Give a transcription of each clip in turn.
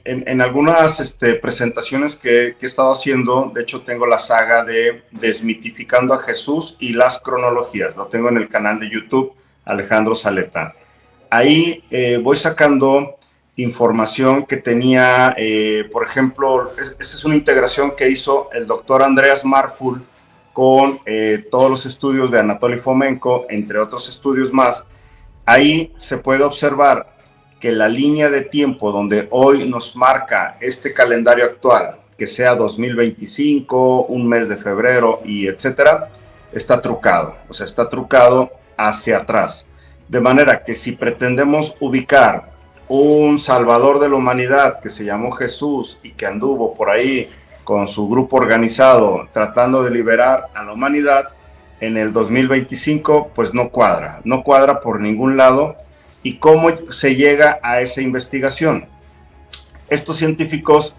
en algunas presentaciones que he estado haciendo, de hecho tengo la saga de Desmitificando a Jesús y las cronologías, lo tengo en el canal de YouTube Alejandro Saleta. Ahí voy sacando información que tenía, por ejemplo, esa es una integración que hizo el doctor Andreas Marful con todos los estudios de Anatoly Fomenko, entre otros estudios más. Ahí se puede observar que la línea de tiempo donde hoy nos marca este calendario actual, que sea 2025, un mes de febrero y etcétera, está trucado, o sea, está trucado hacia atrás. De manera que si pretendemos ubicar un salvador de la humanidad que se llamó Jesús y que anduvo por ahí con su grupo organizado tratando de liberar a la humanidad en el 2025, pues no cuadra por ningún lado. ¿Y cómo se llega a esa investigación? Estos científicos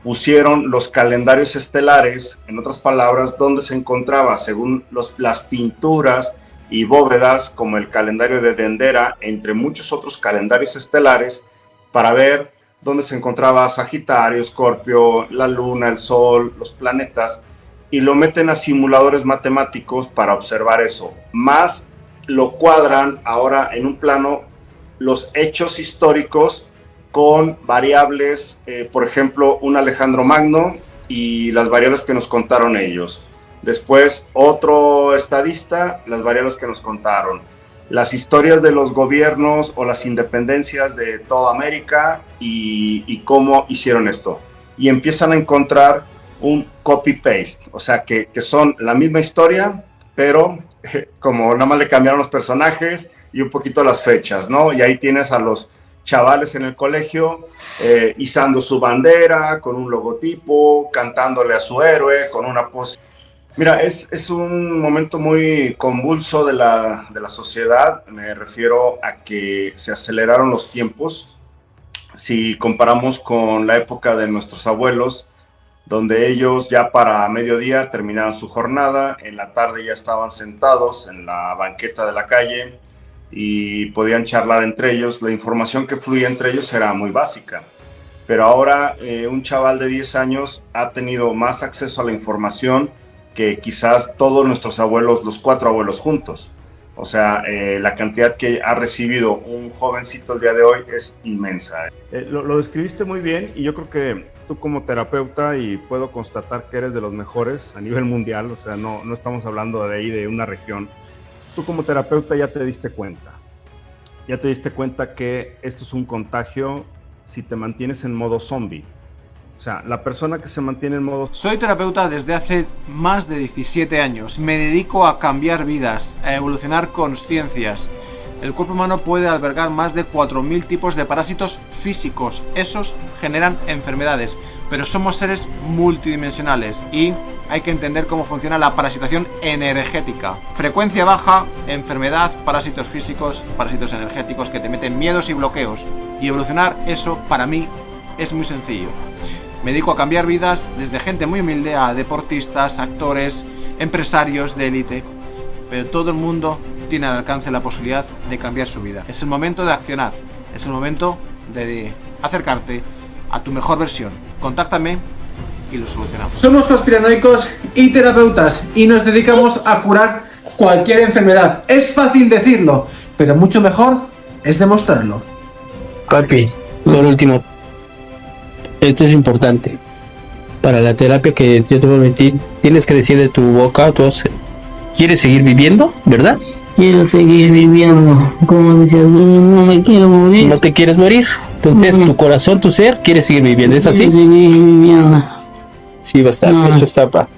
pusieron los calendarios estelares, en otras palabras, donde se encontraba, según las pinturas y bóvedas, como el calendario de Dendera, entre muchos otros calendarios estelares, para ver dónde se encontraba Sagitario, Escorpio, la Luna, el Sol, los planetas, y lo meten a simuladores matemáticos para observar eso. Más lo cuadran ahora en un plano los hechos históricos con variables, por ejemplo, un Alejandro Magno y las variables que nos contaron ellos. Después, otro estadista, las variables que nos contaron. Las historias de los gobiernos o las independencias de toda América y cómo hicieron esto. Y empiezan a encontrar un copy-paste, o sea, que son la misma historia, pero como nada más le cambiaron los personajes y un poquito las fechas, ¿no? Y ahí tienes a los chavales en el colegio izando su bandera con un logotipo, cantándole a su héroe con una pose. Mira, es un momento muy convulso de la sociedad. Me refiero a que se aceleraron los tiempos. Si comparamos con la época de nuestros abuelos, donde ellos ya para mediodía terminaban su jornada, en la tarde ya estaban sentados en la banqueta de la calle y podían charlar entre ellos. La información que fluía entre ellos era muy básica, pero ahora un chaval de 10 años ha tenido más acceso a la información que quizás todos nuestros abuelos, los 4 abuelos juntos. O sea, la cantidad que ha recibido un jovencito el día de hoy es inmensa. Lo describiste muy bien, y yo creo que tú como terapeuta, y puedo constatar que eres de los mejores a nivel mundial, o sea, no estamos hablando de ahí de una región. Tú como terapeuta ya te diste cuenta que esto es un contagio si te mantienes en modo zombie. O sea, la persona que se mantiene en modo... Soy terapeuta desde hace más de 17 años. Me dedico a cambiar vidas, a evolucionar consciencias. El cuerpo humano puede albergar más de 4.000 tipos de parásitos físicos. Esos generan enfermedades, pero somos seres multidimensionales y hay que entender cómo funciona la parasitación energética. Frecuencia baja, enfermedad, parásitos físicos, parásitos energéticos que te meten miedos y bloqueos. Y evolucionar eso, para mí, es muy sencillo. Me dedico a cambiar vidas desde gente muy humilde a deportistas, actores, empresarios de élite. Pero todo el mundo tiene al alcance la posibilidad de cambiar su vida. Es el momento de accionar. Es el momento de acercarte a tu mejor versión. Contáctame y lo solucionamos. Somos conspiranoicos y terapeutas y nos dedicamos a curar cualquier enfermedad. Es fácil decirlo, pero mucho mejor es demostrarlo. Papi, lo último. Esto es importante. Para la terapia que yo te voy a mentir, tienes que decir de tu boca, tú quieres seguir viviendo, ¿verdad? Quiero seguir viviendo. Como dices, no me quiero morir. ¿No te quieres morir? Entonces tu corazón, tu ser, quiere seguir viviendo, ¿es así? Quiero seguir viviendo. Sí, va a estar, hecho está, pa.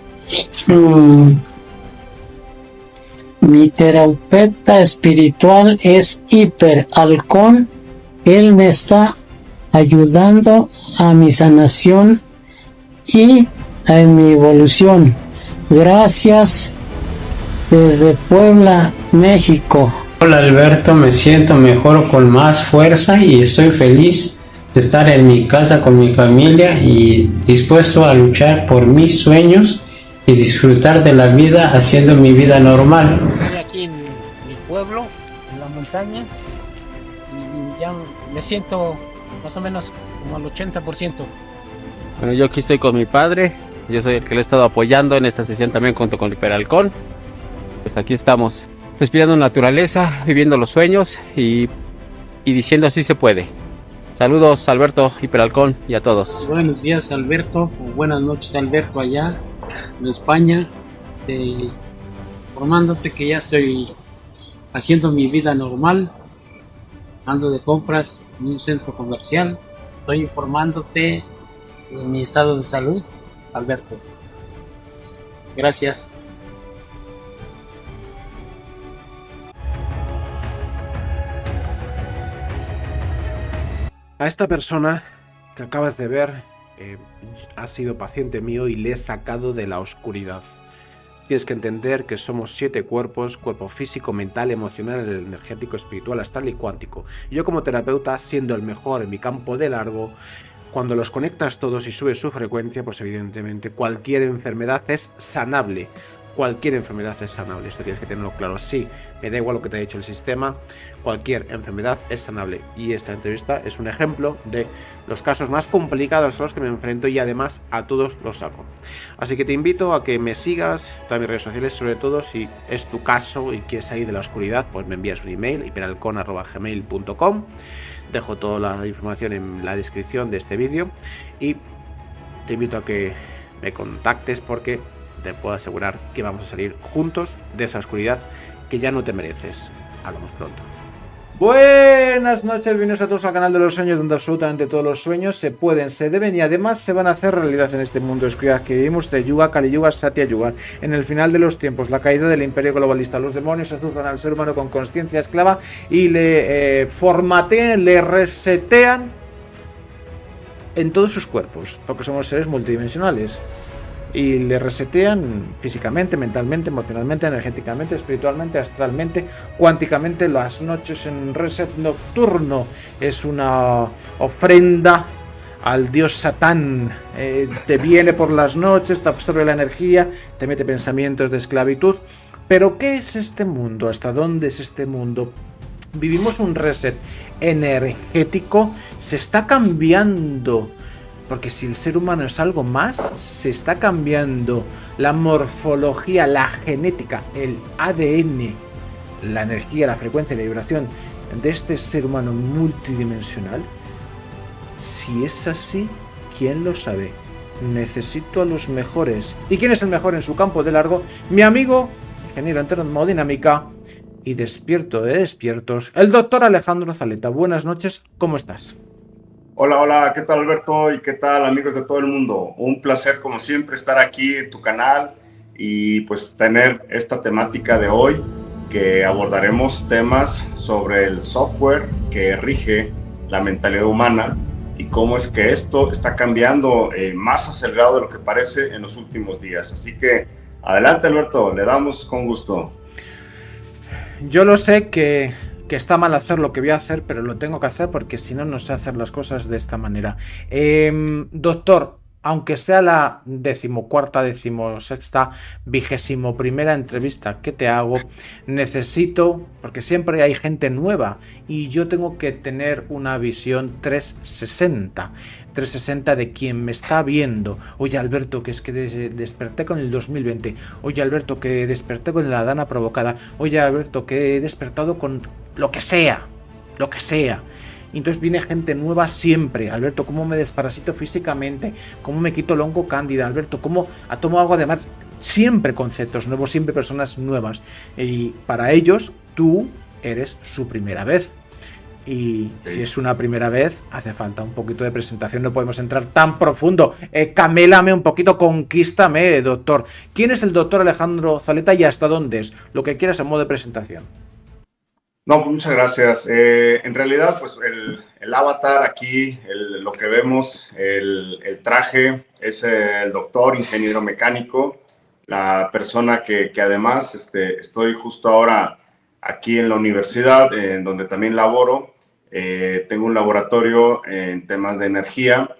Mi terapeuta espiritual es Hiper Halcón. Él me está ayudando a mi sanación y a mi evolución. Gracias desde Puebla, México. Hola Alberto, me siento mejor con más fuerza y estoy feliz de estar en mi casa con mi familia y dispuesto a luchar por mis sueños y disfrutar de la vida haciendo mi vida normal. Estoy aquí en mi pueblo, en la montaña, y ya me siento más o menos como al 80%. Bueno, yo aquí estoy con mi padre. Yo soy el que le he estado apoyando en esta sesión también junto con Hiperalcón. Pues aquí estamos, respirando naturaleza, viviendo los sueños y diciendo así se puede. Saludos Alberto, Hiperalcón y a todos. Buenos días Alberto, o buenas noches Alberto allá en España. Informándote que ya estoy haciendo mi vida normal. Ando de compras en un centro comercial. Estoy informándote de mi estado de salud, Alberto. Gracias. A esta persona que acabas de ver ha sido paciente mío y le he sacado de la oscuridad. Tienes que entender que somos 7 cuerpos: cuerpo físico, mental, emocional, energético, espiritual, astral y cuántico. Y yo como terapeuta, siendo el mejor en mi campo de largo, cuando los conectas todos y subes su frecuencia, pues evidentemente cualquier enfermedad es sanable. Cualquier enfermedad es sanable, esto tienes que tenerlo claro. Sí, me da igual lo que te ha dicho el sistema, cualquier enfermedad es sanable. Y esta entrevista es un ejemplo de los casos más complicados a los que me enfrento y además a todos los saco. Así que te invito a que me sigas en todas mis redes sociales, sobre todo si es tu caso y quieres salir de la oscuridad, pues me envías un email, hiperalcon@gmail.com. Dejo toda la información en la descripción de este vídeo y te invito a que me contactes porque te puedo asegurar que vamos a salir juntos de esa oscuridad que ya no te mereces. Hablamos pronto. Buenas noches, bienvenidos a todos al canal de los sueños, donde absolutamente todos los sueños se pueden, se deben y además se van a hacer realidad en este mundo de oscuridad que vivimos de Yuga, Kali Yuga, Satya Yuga. En el final de los tiempos, la caída del imperio globalista, los demonios azuzan al ser humano con consciencia esclava y le formatean, le resetean en todos sus cuerpos, porque somos seres multidimensionales. Y le resetean físicamente, mentalmente, emocionalmente, energéticamente, espiritualmente, astralmente, cuánticamente. Las noches en reset nocturno es una ofrenda al dios Satán. Te viene por las noches, te absorbe la energía, te mete pensamientos de esclavitud. Pero ¿qué es este mundo? ¿Hasta dónde es este mundo? Vivimos un reset energético, se está cambiando. Porque si el ser humano es algo más, se está cambiando la morfología, la genética, el ADN, la energía, la frecuencia y la vibración de este ser humano multidimensional. Si es así, ¿quién lo sabe? Necesito a los mejores. ¿Y quién es el mejor en su campo de largo? Mi amigo, ingeniero en termodinámica y despierto de despiertos, el doctor Alejandro Zaleta. Buenas noches, ¿cómo estás? Hola, hola, ¿qué tal Alberto? ¿Y qué tal amigos de todo el mundo? Un placer como siempre estar aquí en tu canal y pues tener esta temática de hoy que abordaremos temas sobre el software que rige la mentalidad humana y cómo es que esto está cambiando más acelerado de lo que parece en los últimos días. Así que adelante Alberto, le damos con gusto. Yo lo sé que está mal hacer lo que voy a hacer, pero lo tengo que hacer porque si no, no sé hacer las cosas de esta manera. Doctor, aunque sea la 14ª, 16ª, 21ª entrevista que te hago, necesito, porque siempre hay gente nueva y yo tengo que tener una visión 360 de quien me está viendo. Oye Alberto, que es que desperté con el 2020. Oye Alberto, que desperté con la dana provocada. Oye Alberto, que he despertado con lo que sea. Entonces viene gente nueva siempre. Alberto, ¿cómo me desparasito físicamente? ¿Cómo me quito el hongo cándida? Alberto, ¿cómo tomo agua de mar? Siempre conceptos nuevos, siempre personas nuevas. Y para ellos, tú eres su primera vez. Y si es una primera vez, hace falta un poquito de presentación, no podemos entrar tan profundo. Camélame un poquito, conquístame, doctor. ¿Quién es el doctor Alejandro Zaleta y hasta dónde es? Lo que quieras a modo de presentación. No, pues muchas gracias. En realidad, pues el avatar aquí, lo que vemos, el traje, es el doctor, ingeniero mecánico, la persona que además estoy justo ahora aquí en la universidad, en donde también laboro. Tengo un laboratorio en temas de energía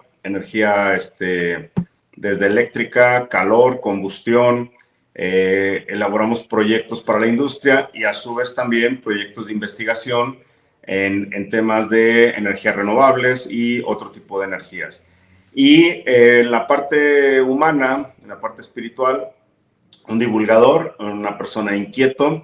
desde eléctrica, calor, combustión. Elaboramos proyectos para la industria y a su vez también proyectos de investigación en temas de energías renovables y otro tipo de energías. Y en la parte humana, en la parte espiritual, un divulgador, una persona inquieto,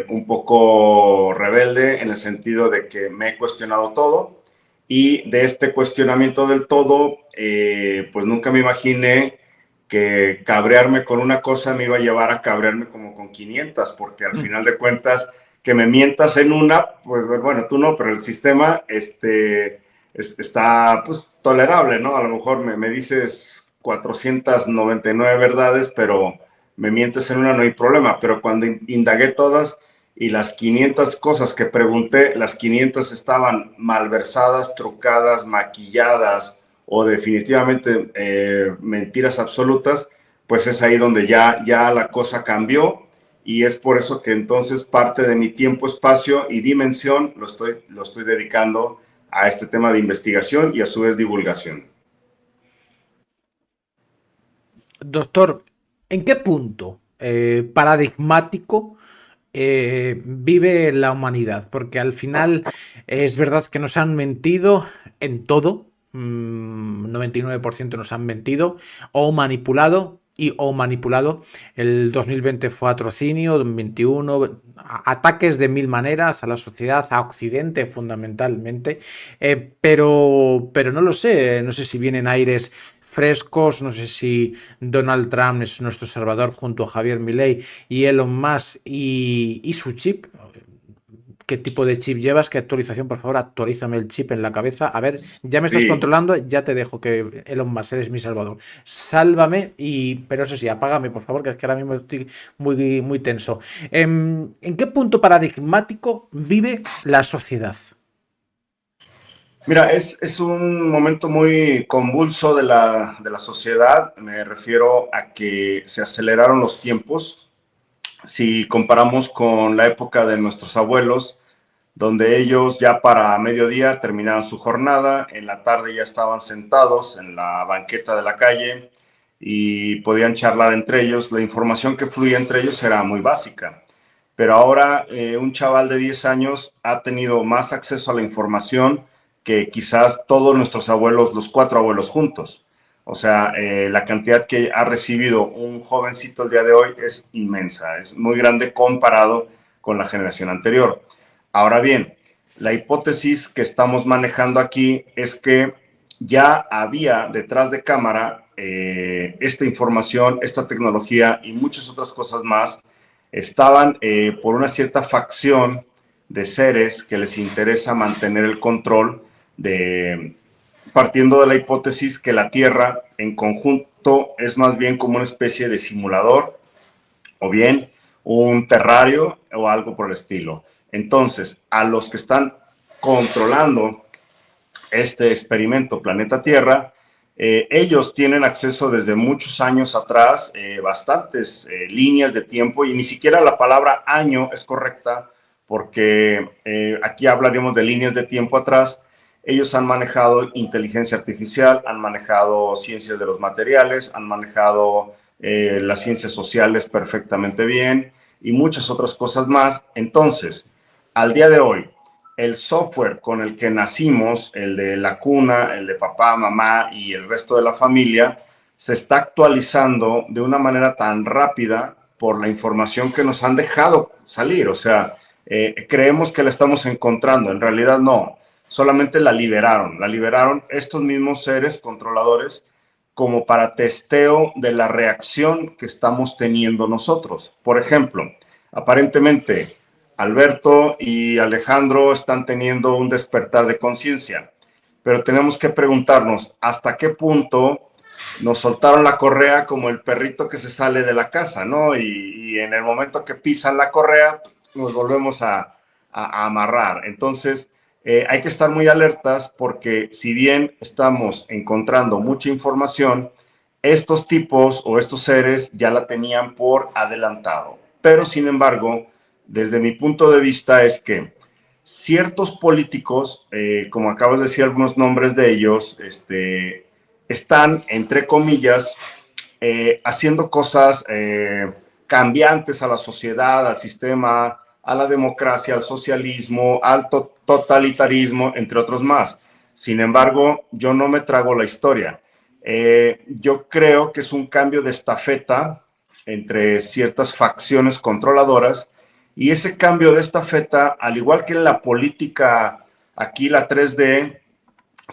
un poco rebelde en el sentido de que me he cuestionado todo, y de este cuestionamiento del todo, pues nunca me imaginé que cabrearme con una cosa me iba a llevar a cabrearme como con 500, porque al final de cuentas, que me mientas en una, pues bueno, tú no, pero el sistema está pues tolerable, ¿no? A lo mejor me dices 499 verdades, pero me mientes en una, no hay problema. Pero cuando indagué todas y las 500 cosas que pregunté, las 500 estaban malversadas, trucadas, maquilladas o definitivamente mentiras absolutas, pues es ahí donde ya la cosa cambió, y es por eso que entonces parte de mi tiempo, espacio y dimensión lo estoy dedicando a este tema de investigación y a su vez divulgación. Doctor, ¿en qué punto paradigmático vive la humanidad? Porque al final es verdad que nos han mentido en todo, 99% nos han mentido o manipulado. El 2020 fue atrocinio, 2021 ataques de mil maneras a la sociedad, a Occidente fundamentalmente, pero no lo sé, no sé si vienen aires frescos, no sé si Donald Trump es nuestro salvador junto a Javier Milei y Elon Musk y su chip. ¿Qué tipo de chip llevas? ¿Qué actualización? Por favor, actualízame el chip en la cabeza. A ver, ya me estás controlando, ya te dejo que Elon Musk eres mi salvador. Sálvame, pero eso sí, apágame, por favor, que es que ahora mismo estoy muy, muy tenso. ¿En qué punto paradigmático vive la sociedad? Mira, es un momento muy convulso de la sociedad. Me refiero a que se aceleraron los tiempos. Si comparamos con la época de nuestros abuelos, donde ellos ya para mediodía terminaban su jornada, en la tarde ya estaban sentados en la banqueta de la calle y podían charlar entre ellos, la información que fluía entre ellos era muy básica. Pero ahora un chaval de 10 años ha tenido más acceso a la información que quizás todos nuestros abuelos, los 4 abuelos juntos. O sea, la cantidad que ha recibido un jovencito el día de hoy es inmensa, es muy grande comparado con la generación anterior. Ahora bien, la hipótesis que estamos manejando aquí es que ya había detrás de cámara esta información, esta tecnología y muchas otras cosas más estaban por una cierta facción de seres que les interesa mantener el control partiendo de la hipótesis que la Tierra en conjunto es más bien como una especie de simulador o bien un terrario o algo por el estilo. Entonces, a los que están controlando este experimento Planeta Tierra, ellos tienen acceso desde muchos años atrás, bastantes líneas de tiempo, y ni siquiera la palabra año es correcta, porque aquí hablaríamos de líneas de tiempo atrás. Ellos han manejado inteligencia artificial, han manejado ciencias de los materiales, han manejado las ciencias sociales perfectamente bien y muchas otras cosas más. Entonces, al día de hoy, el software con el que nacimos, el de la cuna, el de papá, mamá y el resto de la familia, se está actualizando de una manera tan rápida por la información que nos han dejado salir. O sea, creemos que la estamos encontrando, en realidad no. Solamente la liberaron estos mismos seres controladores como para testeo de la reacción que estamos teniendo nosotros. Por ejemplo, aparentemente Alberto y Alejandro están teniendo un despertar de conciencia, pero tenemos que preguntarnos hasta qué punto nos soltaron la correa como el perrito que se sale de la casa, ¿no? Y en el momento que pisan la correa, nos volvemos a amarrar. Entonces, hay que estar muy alertas porque si bien estamos encontrando mucha información, estos tipos o estos seres ya la tenían por adelantado. Pero, sin embargo, desde mi punto de vista es que ciertos políticos, como acabas de decir algunos nombres de ellos, están, entre comillas, haciendo cosas cambiantes a la sociedad, al sistema, a la democracia, al socialismo, al totalitarismo, entre otros más. Sin embargo, yo no me trago la historia. Yo creo que es un cambio de estafeta entre ciertas facciones controladoras, y ese cambio de estafeta, al igual que en la política, aquí la 3D,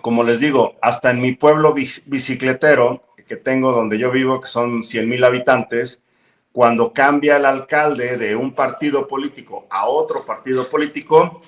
como les digo, hasta en mi pueblo bicicletero que tengo donde yo vivo, que son 100,000 habitantes, cuando cambia el alcalde de un partido político a otro partido político,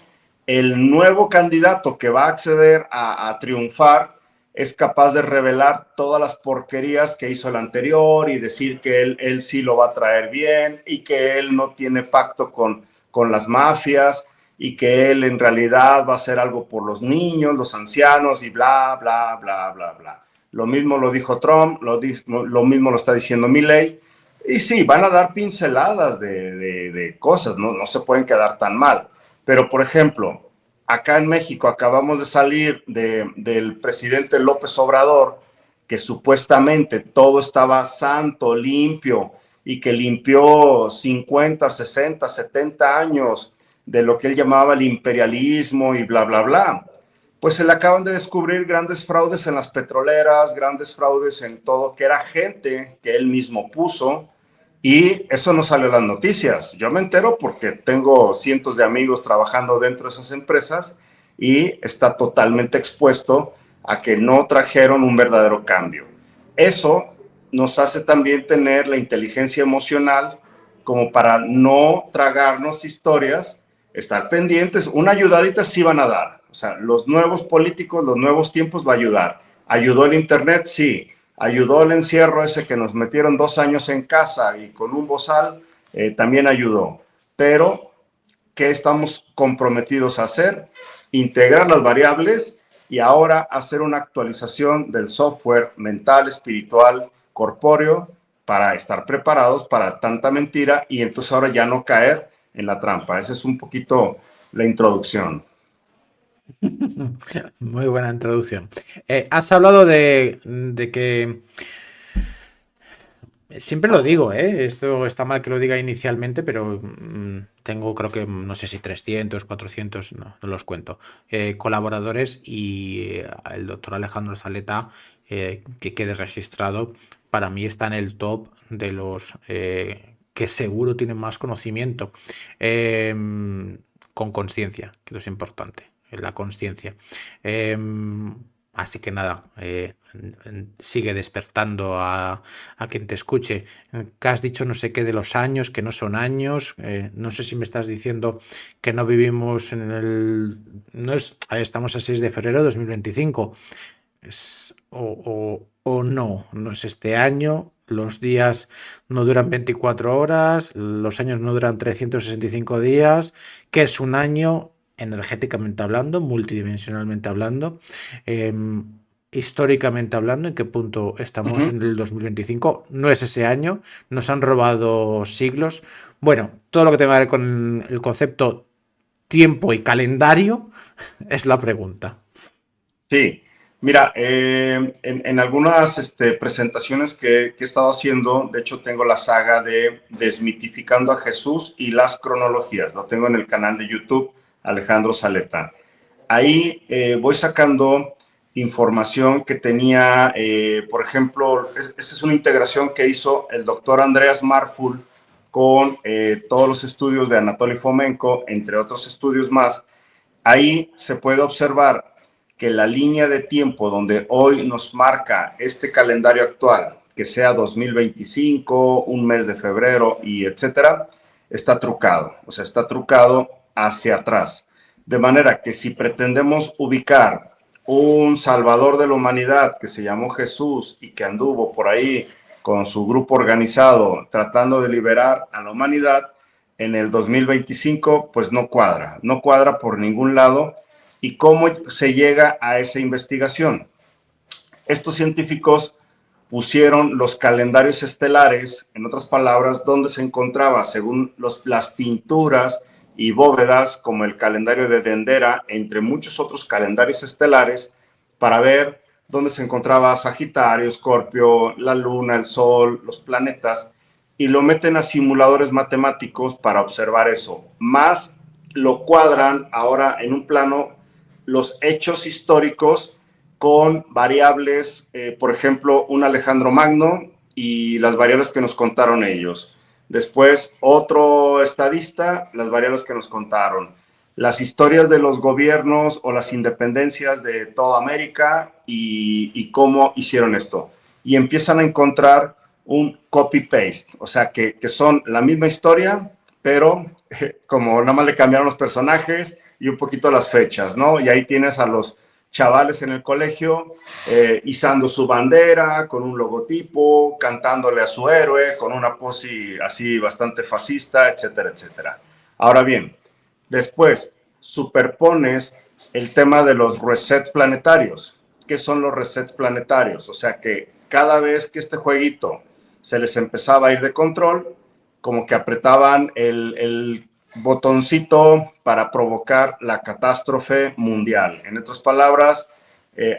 el nuevo candidato que va a acceder a triunfar es capaz de revelar todas las porquerías que hizo el anterior y decir que él sí lo va a traer bien y que él no tiene pacto con las mafias y que él en realidad va a hacer algo por los niños, los ancianos y bla, bla, bla, bla, bla. Lo mismo lo dijo Trump, lo mismo lo está diciendo Milei. Y sí, van a dar pinceladas de cosas, no se pueden quedar tan mal. Pero, por ejemplo, acá en México acabamos de salir del presidente López Obrador, que supuestamente todo estaba santo, limpio, y que limpió 50, 60, 70 años de lo que él llamaba el imperialismo y bla, bla, bla. Pues se le acaban de descubrir grandes fraudes en las petroleras, grandes fraudes en todo, que era gente que él mismo puso, y eso no sale en las noticias. Yo me entero porque tengo cientos de amigos trabajando dentro de esas empresas y está totalmente expuesto a que no trajeron un verdadero cambio. Eso nos hace también tener la inteligencia emocional como para no tragarnos historias, estar pendientes. Una ayudadita sí van a dar. O sea, los nuevos políticos, los nuevos tiempos va a ayudar. ¿Ayudó el internet? Sí. ¿Ayudó el encierro ese que nos metieron 2 años en casa y con un bozal? También ayudó. Pero, ¿qué estamos comprometidos a hacer? Integrar las variables y ahora hacer una actualización del software mental, espiritual, corpóreo, para estar preparados para tanta mentira y entonces ahora ya no caer en la trampa. Esa es un poquito la introducción. Muy buena introducción. Has hablado de que... Siempre lo digo, esto está mal que lo diga inicialmente, pero tengo creo que no sé si 300, 400, no los cuento, colaboradores, y el doctor Alejandro Zaleta, que quede registrado, para mí está en el top de los que seguro tienen más conocimiento, con conciencia, que eso es importante, la conciencia. Así que nada, sigue despertando a quien te escuche. Que has dicho no sé qué de los años, que no son años. No sé si me estás diciendo que no vivimos en el... Estamos a 6 de febrero de 2025. O no es este año. Los días no duran 24 horas, los años no duran 365 días. ¿Qué es un año? Energéticamente hablando, multidimensionalmente hablando, históricamente hablando, ¿en qué punto estamos en el 2025? No es ese año, nos han robado siglos. Bueno, todo lo que tenga que ver con el concepto tiempo y calendario es la pregunta. Sí, mira, en algunas presentaciones que he estado haciendo, de hecho tengo la saga de Desmitificando a Jesús y las cronologías, lo tengo en el canal de YouTube, Alejandro Zaleta. Ahí voy sacando información que tenía, por ejemplo, esta es una integración que hizo el doctor Andreas Marful con todos los estudios de Anatoly Fomenko, entre otros estudios más. Ahí se puede observar que la línea de tiempo donde hoy nos marca este calendario actual, que sea 2025, un mes de febrero y etcétera, está trucado. O sea, está trucado hacia atrás. De manera que si pretendemos ubicar un salvador de la humanidad que se llamó Jesús y que anduvo por ahí con su grupo organizado tratando de liberar a la humanidad en el 2025, pues no cuadra por ningún lado. ¿Y cómo se llega a esa investigación? Estos científicos pusieron los calendarios estelares, en otras palabras, donde se encontraba, según las pinturas y bóvedas, como el calendario de Dendera, entre muchos otros calendarios estelares, para ver dónde se encontraba Sagitario, Escorpio, la Luna, el Sol, los planetas, y lo meten a simuladores matemáticos para observar eso. Más lo cuadran ahora en un plano los hechos históricos con variables, por ejemplo, un Alejandro Magno y las variables que nos contaron ellos. Después, otro estadista, las variables que nos contaron. Las historias de los gobiernos o las independencias de toda América y cómo hicieron esto. Y empiezan a encontrar un copy-paste, o sea, que son la misma historia, pero como nada más le cambiaron los personajes y un poquito las fechas, ¿no? Y ahí tienes a los chavales en el colegio izando su bandera con un logotipo, cantándole a su héroe con una pose así bastante fascista, etcétera, etcétera. Ahora bien, después superpones el tema de los resets planetarios. ¿Qué son los resets planetarios? O sea que cada vez que este jueguito se les empezaba a ir de control, como que apretaban el botoncito para provocar la catástrofe mundial. En otras palabras,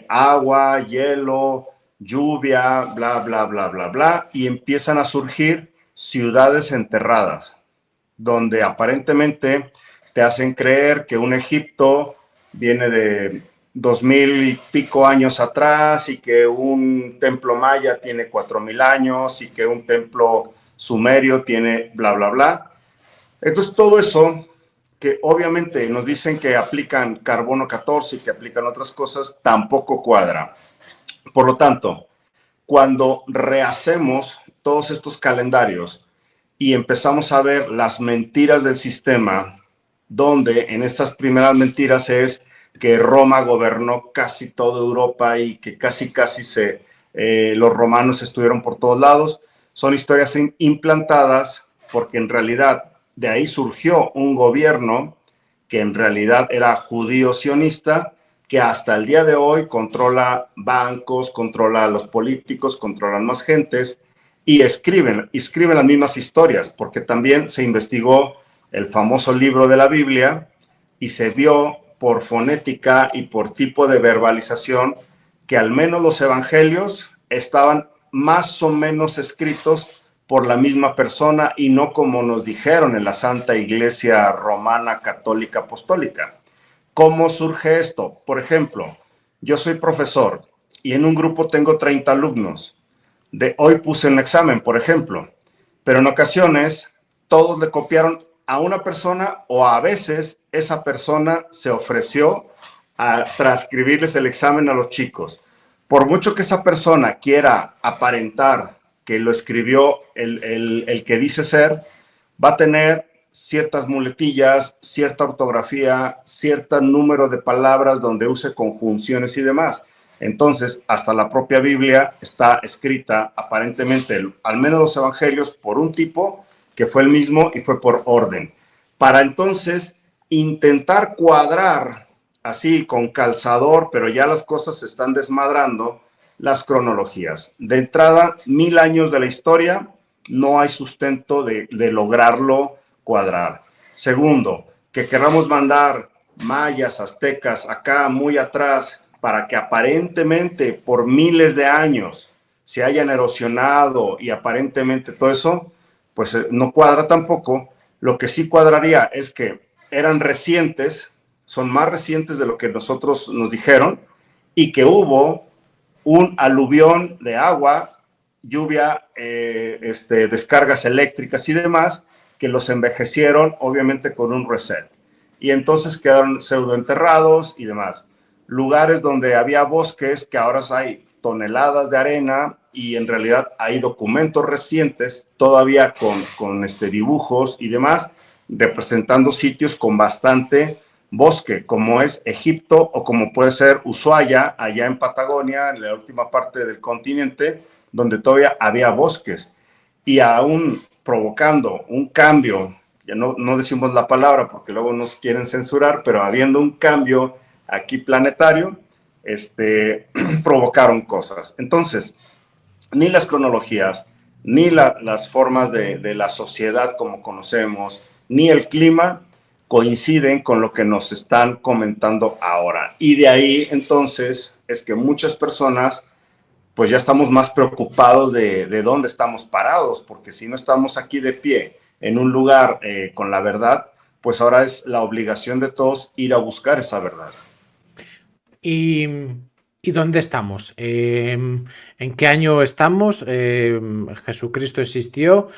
agua, hielo, lluvia, bla, bla, bla, bla, bla, y empiezan a surgir ciudades enterradas, donde aparentemente te hacen creer que un Egipto viene de 2000 y pico años atrás y que un templo maya tiene 4000 años y que un templo sumerio tiene bla, bla, bla. Entonces, todo eso que obviamente nos dicen que aplican carbono 14 y que aplican otras cosas, tampoco cuadra. Por lo tanto, cuando rehacemos todos estos calendarios y empezamos a ver las mentiras del sistema, donde en estas primeras mentiras es que Roma gobernó casi toda Europa y que casi los romanos estuvieron por todos lados, son historias implantadas porque en realidad de ahí surgió un gobierno que en realidad era judío sionista, que hasta el día de hoy controla bancos, controla a los políticos, controlan más gentes y escriben las mismas historias, porque también se investigó el famoso libro de la Biblia y se vio por fonética y por tipo de verbalización que al menos los evangelios estaban más o menos escritos por la misma persona y no como nos dijeron en la Santa Iglesia Romana Católica Apostólica. ¿Cómo surge esto? Por ejemplo, yo soy profesor y en un grupo tengo 30 alumnos. Hoy puse un examen, por ejemplo, pero en ocasiones todos le copiaron a una persona o a veces esa persona se ofreció a transcribirles el examen a los chicos. Por mucho que esa persona quiera aparentar que lo escribió el que dice ser, va a tener ciertas muletillas, cierta ortografía, cierto número de palabras donde use conjunciones y demás. Entonces, hasta la propia Biblia está escrita, aparentemente, al menos los evangelios, por un tipo que fue el mismo y fue por orden. Para entonces intentar cuadrar así con calzador, pero ya las cosas se están desmadrando, las cronologías. De entrada, 1000 años de la historia, no hay sustento de lograrlo cuadrar. Segundo, que queramos mandar mayas, aztecas, acá muy atrás, para que aparentemente por miles de años se hayan erosionado y aparentemente todo eso, pues no cuadra tampoco. Lo que sí cuadraría es que eran recientes, son más recientes de lo que nosotros nos dijeron, y que hubo un aluvión de agua, lluvia, descargas eléctricas y demás, que los envejecieron, obviamente, con un reset. Y entonces quedaron pseudoenterrados y demás. Lugares donde había bosques, que ahora hay toneladas de arena, y en realidad hay documentos recientes, todavía con dibujos y demás, representando sitios con bastante bosque, como es Egipto o como puede ser Ushuaia, allá en Patagonia, en la última parte del continente, donde todavía había bosques. Y aún provocando un cambio, ya no decimos la palabra porque luego nos quieren censurar, pero habiendo un cambio aquí planetario, provocaron cosas. Entonces, ni las cronologías, ni las formas de la sociedad como conocemos, ni el clima coinciden con lo que nos están comentando ahora. Y de ahí, entonces, es que muchas personas, pues ya estamos más preocupados de dónde estamos parados, porque si no estamos aquí de pie en un lugar con la verdad, pues ahora es la obligación de todos ir a buscar esa verdad. ¿Y, y dónde estamos? ¿En qué año estamos? ¿Jesucristo existió?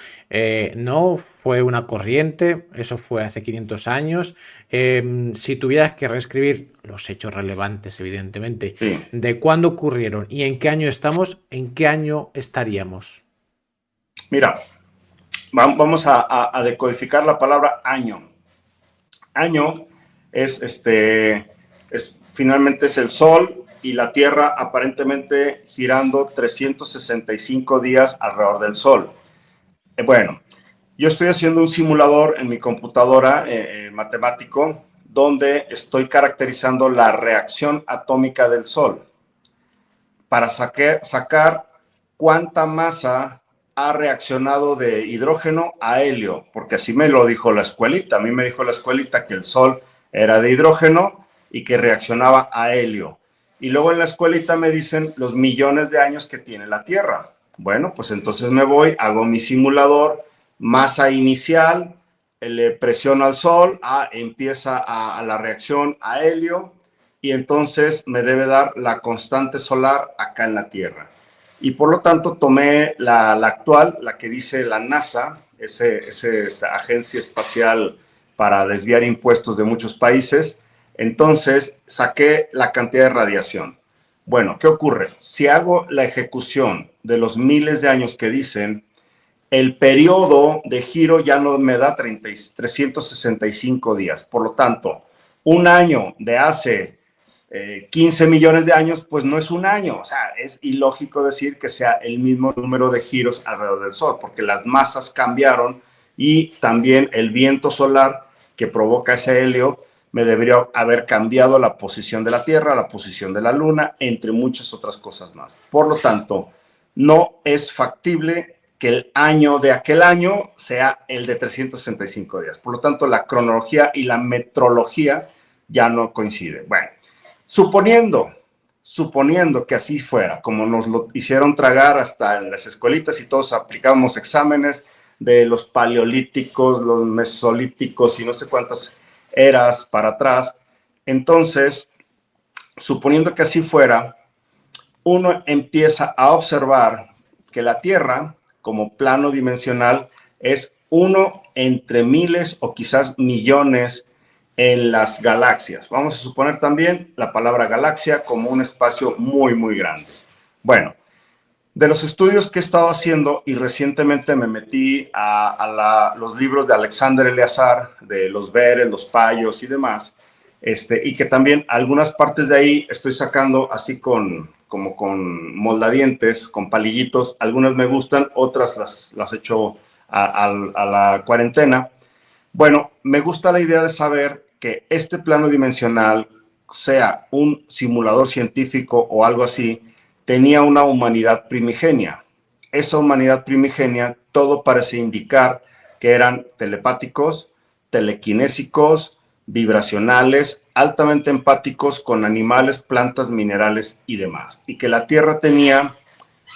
No, fue una corriente, eso fue hace 500 años. Si tuvieras que reescribir los hechos relevantes, evidentemente, Sí. de cuándo ocurrieron y en qué año estamos, ¿en qué año estaríamos? Mira, vamos a decodificar la palabra año. Año es finalmente es el Sol y la Tierra aparentemente girando 365 días alrededor del Sol. Bueno, yo estoy haciendo un simulador en mi computadora matemático donde estoy caracterizando la reacción atómica del Sol para sacar cuánta masa ha reaccionado de hidrógeno a helio, porque así me lo dijo la escuelita. A mí me dijo la escuelita que el Sol era de hidrógeno y que reaccionaba a helio. Y luego en la escuelita me dicen los millones de años que tiene la Tierra. Bueno, pues entonces me voy, hago mi simulador, masa inicial, le presiono al Sol, empieza a la reacción a helio, y entonces me debe dar la constante solar acá en la Tierra. Y por lo tanto tomé la actual, la que dice la NASA, esta agencia espacial para desviar impuestos de muchos países. Entonces saqué la cantidad de radiación. Bueno, ¿qué ocurre? Si hago la ejecución de los miles de años que dicen, el periodo de giro ya no me da 365 días. Por lo tanto, un año de hace 15 millones de años, pues no es un año. O sea, es ilógico decir que sea el mismo número de giros alrededor del Sol, porque las masas cambiaron y también el viento solar que provoca ese helio me debería haber cambiado la posición de la Tierra, la posición de la Luna, entre muchas otras cosas más. Por lo tanto, no es factible que el año de aquel año sea el de 365 días. Por lo tanto, la cronología y la metrología ya no coinciden. Bueno, suponiendo que así fuera, como nos lo hicieron tragar hasta en las escuelitas y todos aplicamos exámenes de los paleolíticos, los mesolíticos y no sé cuántas eras para atrás, entonces, suponiendo que así fuera, uno empieza a observar que la Tierra, como plano dimensional, es uno entre miles o quizás millones en las galaxias. Vamos a suponer también la palabra galaxia como un espacio muy, muy grande. Bueno, de los estudios que he estado haciendo, y recientemente me metí a los libros de Alexander Eleazar, de los Beres, los Payos y demás, y que también algunas partes de ahí estoy sacando así como con moldadientes, con palillitos. Algunas me gustan, otras las echo a la cuarentena. Bueno, me gusta la idea de saber que este plano dimensional, sea un simulador científico o algo así, tenía una humanidad primigenia. Esa humanidad primigenia, todo parece indicar que eran telepáticos, telequinésicos, vibracionales, altamente empáticos con animales, plantas, minerales y demás. Y que la Tierra tenía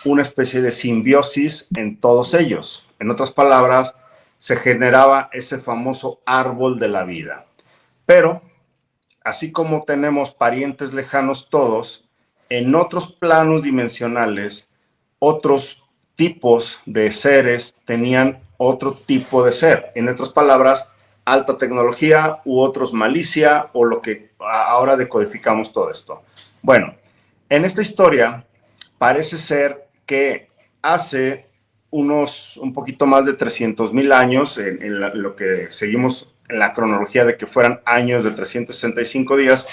una especie de simbiosis en todos ellos. En otras palabras, se generaba ese famoso árbol de la vida. Pero, así como tenemos parientes lejanos todos, en otros planos dimensionales, otros tipos de seres tenían otro tipo de ser. En otras palabras, alta tecnología u otros malicia, o lo que ahora decodificamos todo esto. Bueno, en esta historia parece ser que hace un poquito más de 300,000 años, en lo que seguimos en la cronología de que fueran años de 365 días,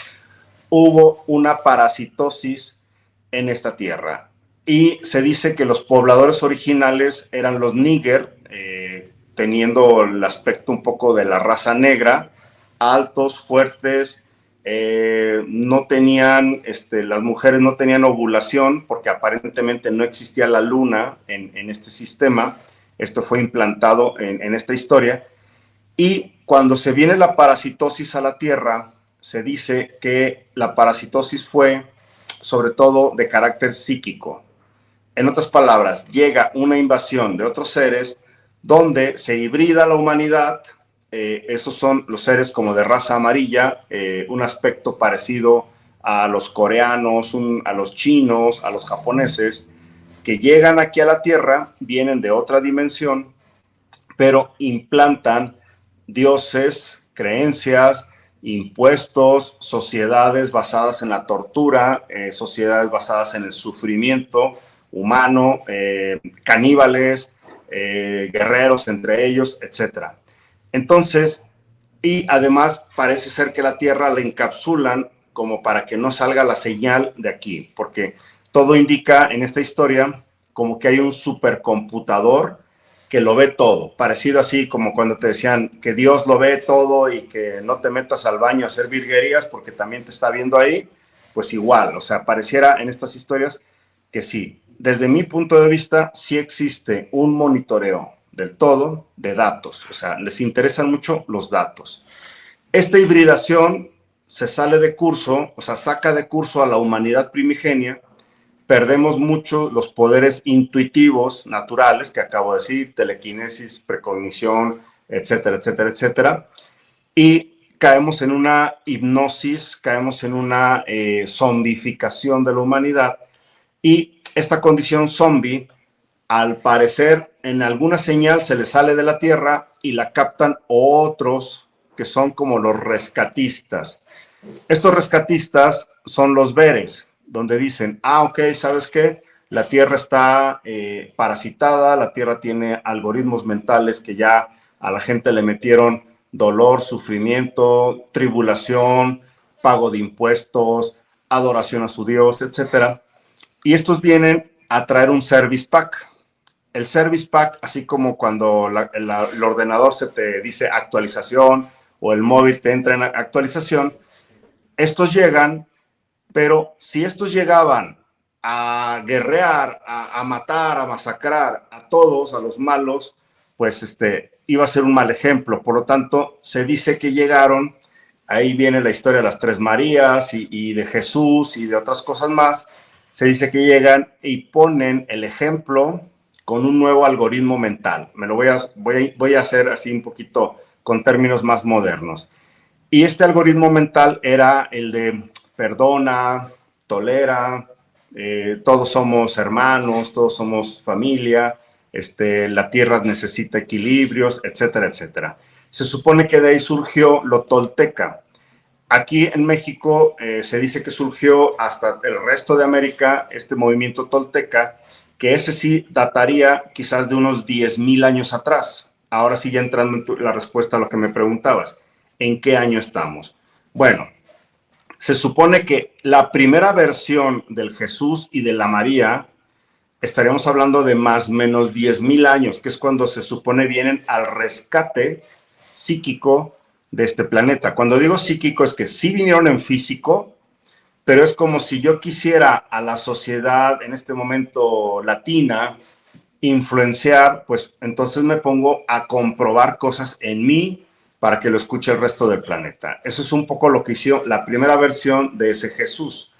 hubo una parasitosis en esta tierra. Y se dice que los pobladores originales eran los níger, teniendo el aspecto un poco de la raza negra, altos, fuertes, no tenían, las mujeres no tenían ovulación porque aparentemente no existía la luna en este sistema. Esto fue implantado en esta historia. Y cuando se viene la parasitosis a la Tierra, se dice que la parasitosis fue sobre todo de carácter psíquico. En otras palabras, llega una invasión de otros seres donde se hibrida la humanidad, esos son los seres como de raza amarilla, un aspecto parecido a los coreanos, a los chinos, a los japoneses, que llegan aquí a la Tierra, vienen de otra dimensión, pero implantan dioses, creencias, impuestos, sociedades basadas en la tortura, sociedades basadas en el sufrimiento humano, caníbales, guerreros entre ellos, etc. Entonces, y además parece ser que la Tierra la encapsulan como para que no salga la señal de aquí, porque todo indica en esta historia como que hay un supercomputador que lo ve todo, parecido así como cuando te decían que Dios lo ve todo y que no te metas al baño a hacer virguerías porque también te está viendo ahí, pues igual, o sea, pareciera en estas historias que sí. Desde mi punto de vista, sí existe un monitoreo del todo de datos, o sea, les interesan mucho los datos. Esta hibridación se sale de curso, o sea, saca de curso a la humanidad primigenia, perdemos mucho los poderes intuitivos naturales que acabo de decir, telequinesis, precognición, etcétera, etcétera, etcétera, y caemos en una hipnosis, caemos en una zombificación de la humanidad, y esta condición zombie, al parecer, en alguna señal se le sale de la Tierra y la captan otros que son como los rescatistas. Estos rescatistas son los Veres, donde dicen, ok, ¿sabes qué? La Tierra está parasitada, la Tierra tiene algoritmos mentales que ya a la gente le metieron dolor, sufrimiento, tribulación, pago de impuestos, adoración a su Dios, etc. Y estos vienen a traer un service pack. El service pack, así como cuando el ordenador se te dice actualización o el móvil te entra en actualización, estos llegan, pero si estos llegaban a guerrear, a matar, a masacrar a todos, a los malos, pues iba a ser un mal ejemplo. Por lo tanto, se dice que llegaron, ahí viene la historia de las Tres Marías y de Jesús y de otras cosas más. Se dice que llegan y ponen el ejemplo con un nuevo algoritmo mental. Me lo voy a hacer así un poquito con términos más modernos. Y este algoritmo mental era el de perdona, tolera, todos somos hermanos, todos somos familia, la tierra necesita equilibrios, etcétera, etcétera. Se supone que de ahí surgió lo tolteca. Aquí en México se dice que surgió hasta el resto de América este movimiento tolteca, que ese sí dataría quizás de unos 10,000 años atrás. Ahora sí ya entrando en la respuesta a lo que me preguntabas. ¿En qué año estamos? Bueno, se supone que la primera versión del Jesús y de la María, estaríamos hablando de más o menos 10,000 años, que es cuando se supone vienen al rescate psíquico de este planeta. Cuando digo psíquico es que sí vinieron en físico, pero es como si yo quisiera a la sociedad en este momento latina influenciar, pues entonces me pongo a comprobar cosas en mí para que lo escuche el resto del planeta. Eso es un poco lo que hizo la primera versión de ese Jesús.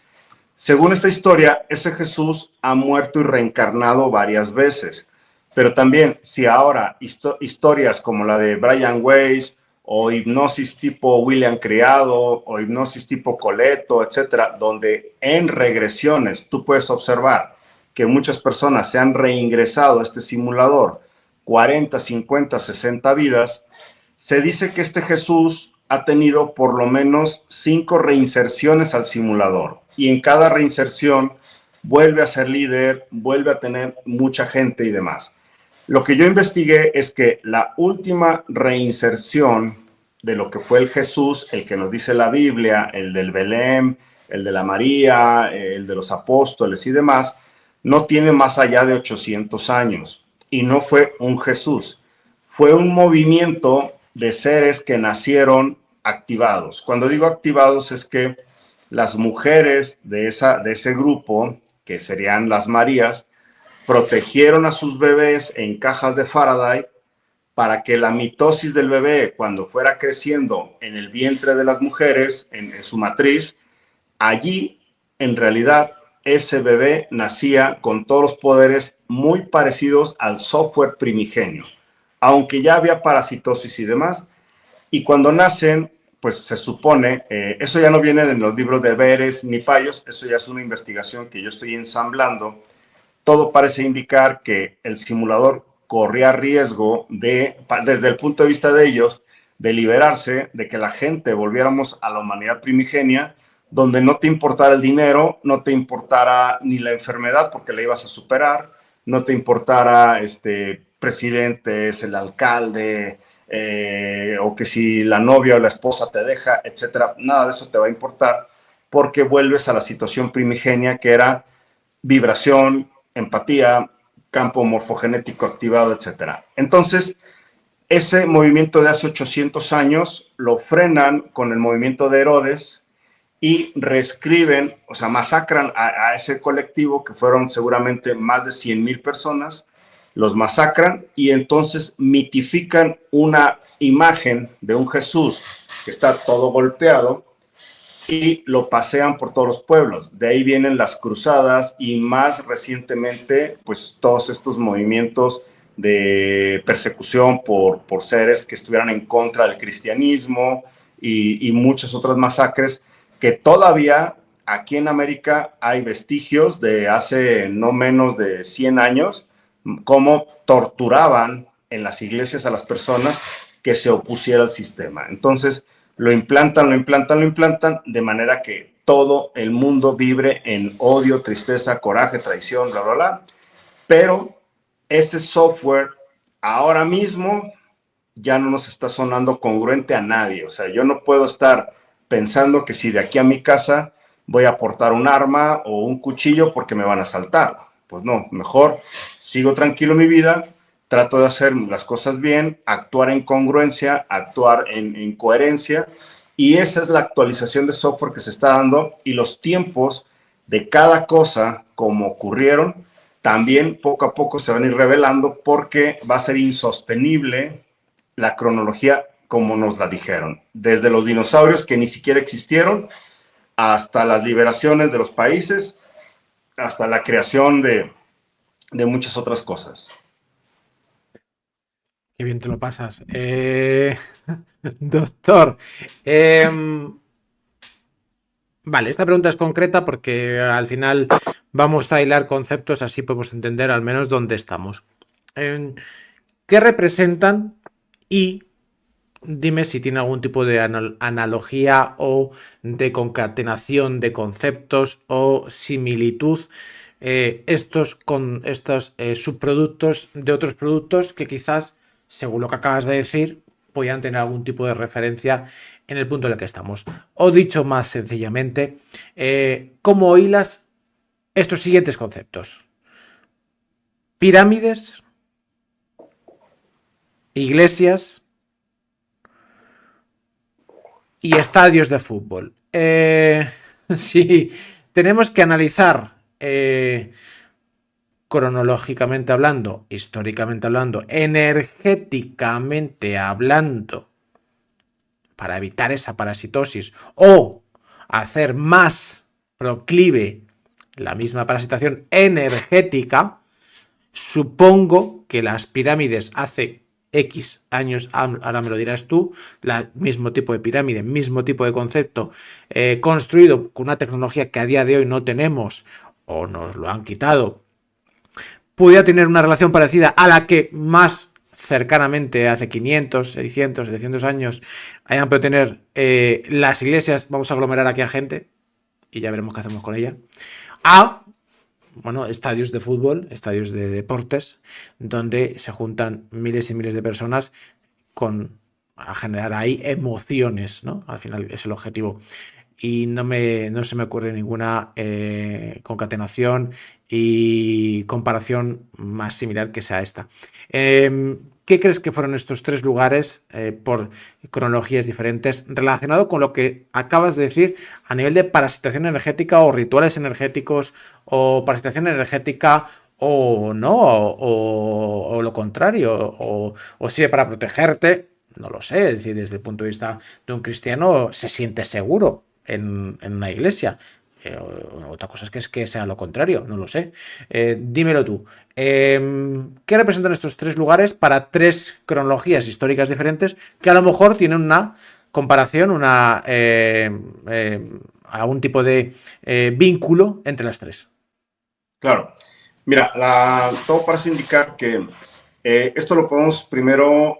Según esta historia, ese Jesús ha muerto y reencarnado varias veces, pero también si ahora historias como la de Brian Weiss o hipnosis tipo William Criado o hipnosis tipo Coleto, etcétera, donde en regresiones tú puedes observar que muchas personas se han reingresado a este simulador 40, 50, 60 vidas, se dice que este Jesús ha tenido por lo menos 5 reinserciones al simulador y en cada reinserción vuelve a ser líder, vuelve a tener mucha gente y demás. Lo que yo investigué es que la última reinserción de lo que fue el Jesús, el que nos dice la Biblia, el del Belén, el de la María, el de los apóstoles y demás, no tiene más allá de 800 años. Y no fue un Jesús, fue un movimiento de seres que nacieron activados. Cuando digo activados es que las mujeres de ese grupo, que serían las Marías, protegieron a sus bebés en cajas de Faraday para que la mitosis del bebé, cuando fuera creciendo en el vientre de las mujeres, en su matriz, allí, en realidad, ese bebé nacía con todos los poderes muy parecidos al software primigenio. Aunque ya había parasitosis y demás, Y cuando nacen, pues se supone, eso ya no viene de los libros de Beres ni Payos, eso ya es una investigación que yo estoy ensamblando. Todo parece indicar que el simulador corría riesgo de, desde el punto de vista de ellos, de liberarse, de que la gente volviéramos a la humanidad primigenia, donde no te importara el dinero, no te importara ni la enfermedad porque la ibas a superar, no te importara presidentes, el alcalde, o que si la novia o la esposa te deja, etcétera, nada de eso te va a importar porque vuelves a la situación primigenia que era vibración, empatía, campo morfogenético activado, etcétera. Entonces, ese movimiento de hace 800 años lo frenan con el movimiento de Herodes y reescriben, o sea, masacran a ese colectivo que fueron seguramente más de 100,000 personas, los masacran y entonces mitifican una imagen de un Jesús que está todo golpeado y lo pasean por todos los pueblos. De ahí vienen las cruzadas y más recientemente, pues todos estos movimientos de persecución por seres que estuvieran en contra del cristianismo y muchas otras masacres que todavía aquí en América hay vestigios de hace no menos de 100 años, cómo torturaban en las iglesias a las personas que se opusiera al sistema. Entonces, lo implantan de manera que todo el mundo vibre en odio, tristeza, coraje, traición, bla, bla, bla. Pero ese software ahora mismo ya no nos está sonando congruente a nadie. O sea, yo no puedo estar pensando que si de aquí a mi casa voy a portar un arma o un cuchillo porque me van a asaltar. Pues no, mejor sigo tranquilo mi vida, trato de hacer las cosas bien, actuar en congruencia, actuar en coherencia, y esa es la actualización de software que se está dando, y los tiempos de cada cosa, como ocurrieron, también poco a poco se van a ir revelando porque va a ser insostenible la cronología como nos la dijeron, desde los dinosaurios que ni siquiera existieron, hasta las liberaciones de los países, hasta la creación de muchas otras cosas. Qué bien te lo pasas. Doctor, vale, esta pregunta es concreta porque al final vamos a hilar conceptos, así podemos entender al menos dónde estamos. ¿Qué representan? Y dime si tiene algún tipo de analogía o de concatenación de conceptos o similitud estos subproductos de otros productos que quizás, según lo que acabas de decir, puedan tener algún tipo de referencia en el punto en el que estamos. O dicho más sencillamente, ¿cómo hilas estos siguientes conceptos? Pirámides, iglesias y estadios de fútbol. Sí, tenemos que analizar cronológicamente hablando, históricamente hablando, energéticamente hablando, para evitar esa parasitosis o hacer más proclive la misma parasitación energética. Supongo que las pirámides hace X años, ahora me lo dirás tú, mismo tipo de pirámide, mismo tipo de concepto, construido con una tecnología que a día de hoy no tenemos o nos lo han quitado, pudiera tener una relación parecida a la que más cercanamente hace 500, 600, 700 años hayan podido tener las iglesias. Vamos a aglomerar aquí a gente y ya veremos qué hacemos con ella. Bueno, estadios de fútbol, estadios de deportes, donde se juntan miles y miles de personas a generar ahí emociones, ¿no? Al final es el objetivo. Y no se me ocurre ninguna concatenación y comparación más similar que sea esta. ¿Qué crees que fueron estos tres lugares por cronologías diferentes relacionado con lo que acabas de decir a nivel de parasitación energética o rituales energéticos o parasitación energética o no, o lo contrario, o sirve para protegerte? No lo sé, es decir, desde el punto de vista de un cristiano se siente seguro en una iglesia. Otra cosa es que sea lo contrario, no lo sé. Dímelo tú. ¿Qué representan estos tres lugares para tres cronologías históricas diferentes que a lo mejor tienen una comparación, algún tipo de vínculo entre las tres? Claro. Mira, todo parece indicar que esto lo podemos primero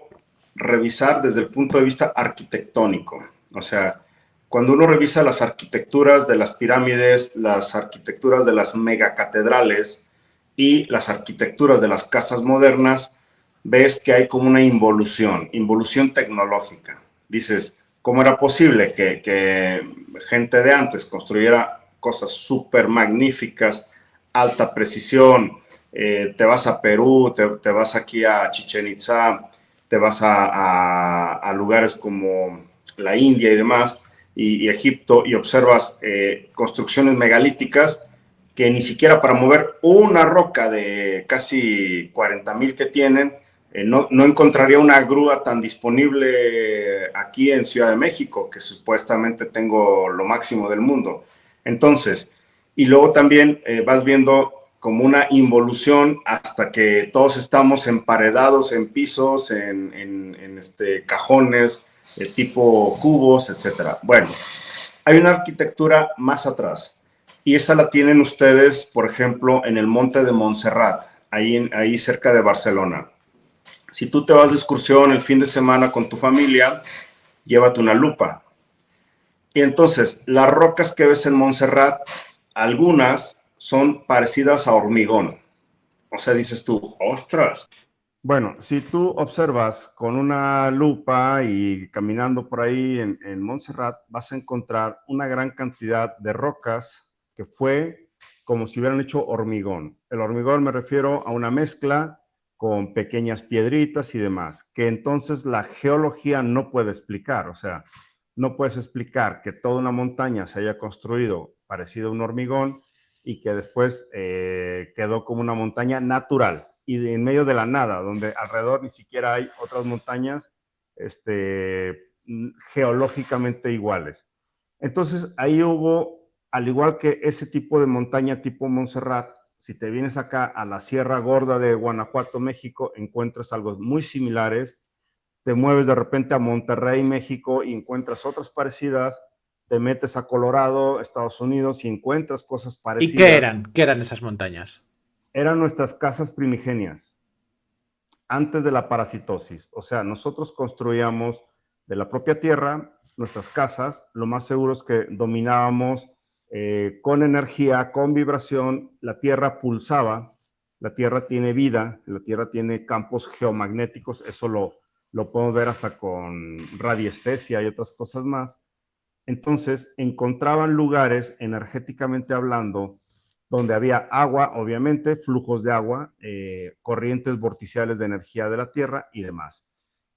revisar desde el punto de vista arquitectónico. O sea, cuando uno revisa las arquitecturas de las pirámides, las arquitecturas de las megacatedrales y las arquitecturas de las casas modernas, ves que hay como una involución tecnológica. Dices, ¿cómo era posible que gente de antes construyera cosas súper magníficas, alta precisión? Te vas a Perú, te vas aquí a Chichén Itzá, te vas a lugares como la India y demás, y Egipto, y observas construcciones megalíticas que ni siquiera para mover una roca de casi 40,000 que tienen, no encontraría una grúa tan disponible aquí en Ciudad de México, que supuestamente tengo lo máximo del mundo. Entonces, y luego también vas viendo como una involución hasta que todos estamos emparedados en pisos, en cajones, tipo cubos, etcétera. Bueno, hay una arquitectura más atrás y esa la tienen ustedes, por ejemplo, en el Monte de Montserrat, ahí cerca de Barcelona. Si tú te vas de excursión el fin de semana con tu familia, llévate una lupa. Y entonces, las rocas que ves en Montserrat, algunas son parecidas a hormigón. O sea, dices tú, ostras. Bueno, si tú observas con una lupa y caminando por ahí en Montserrat, vas a encontrar una gran cantidad de rocas que fue como si hubieran hecho hormigón. El hormigón me refiero a una mezcla con pequeñas piedritas y demás, que entonces la geología no puede explicar. O sea, no puedes explicar que toda una montaña se haya construido parecido a un hormigón y que después quedó como una montaña natural y en medio de la nada, donde alrededor ni siquiera hay otras montañas geológicamente iguales. Entonces ahí hubo, al igual que ese tipo de montaña tipo Montserrat, si te vienes acá a la Sierra Gorda de Guanajuato, México, encuentras algo muy similares. Te mueves de repente a Monterrey, México, y encuentras otras parecidas. Te metes a Colorado, Estados Unidos, y encuentras cosas parecidas. ¿Y qué eran? ¿Qué eran esas montañas? Eran nuestras casas primigenias, antes de la parasitosis. O sea, nosotros construíamos de la propia tierra nuestras casas. Lo más seguro es que dominábamos con energía, con vibración. La tierra pulsaba, la tierra tiene vida, la tierra tiene campos geomagnéticos. Eso lo podemos ver hasta con radiestesia y otras cosas más. Entonces, encontraban lugares, energéticamente hablando, donde había agua, obviamente, flujos de agua, corrientes vorticiales de energía de la Tierra y demás.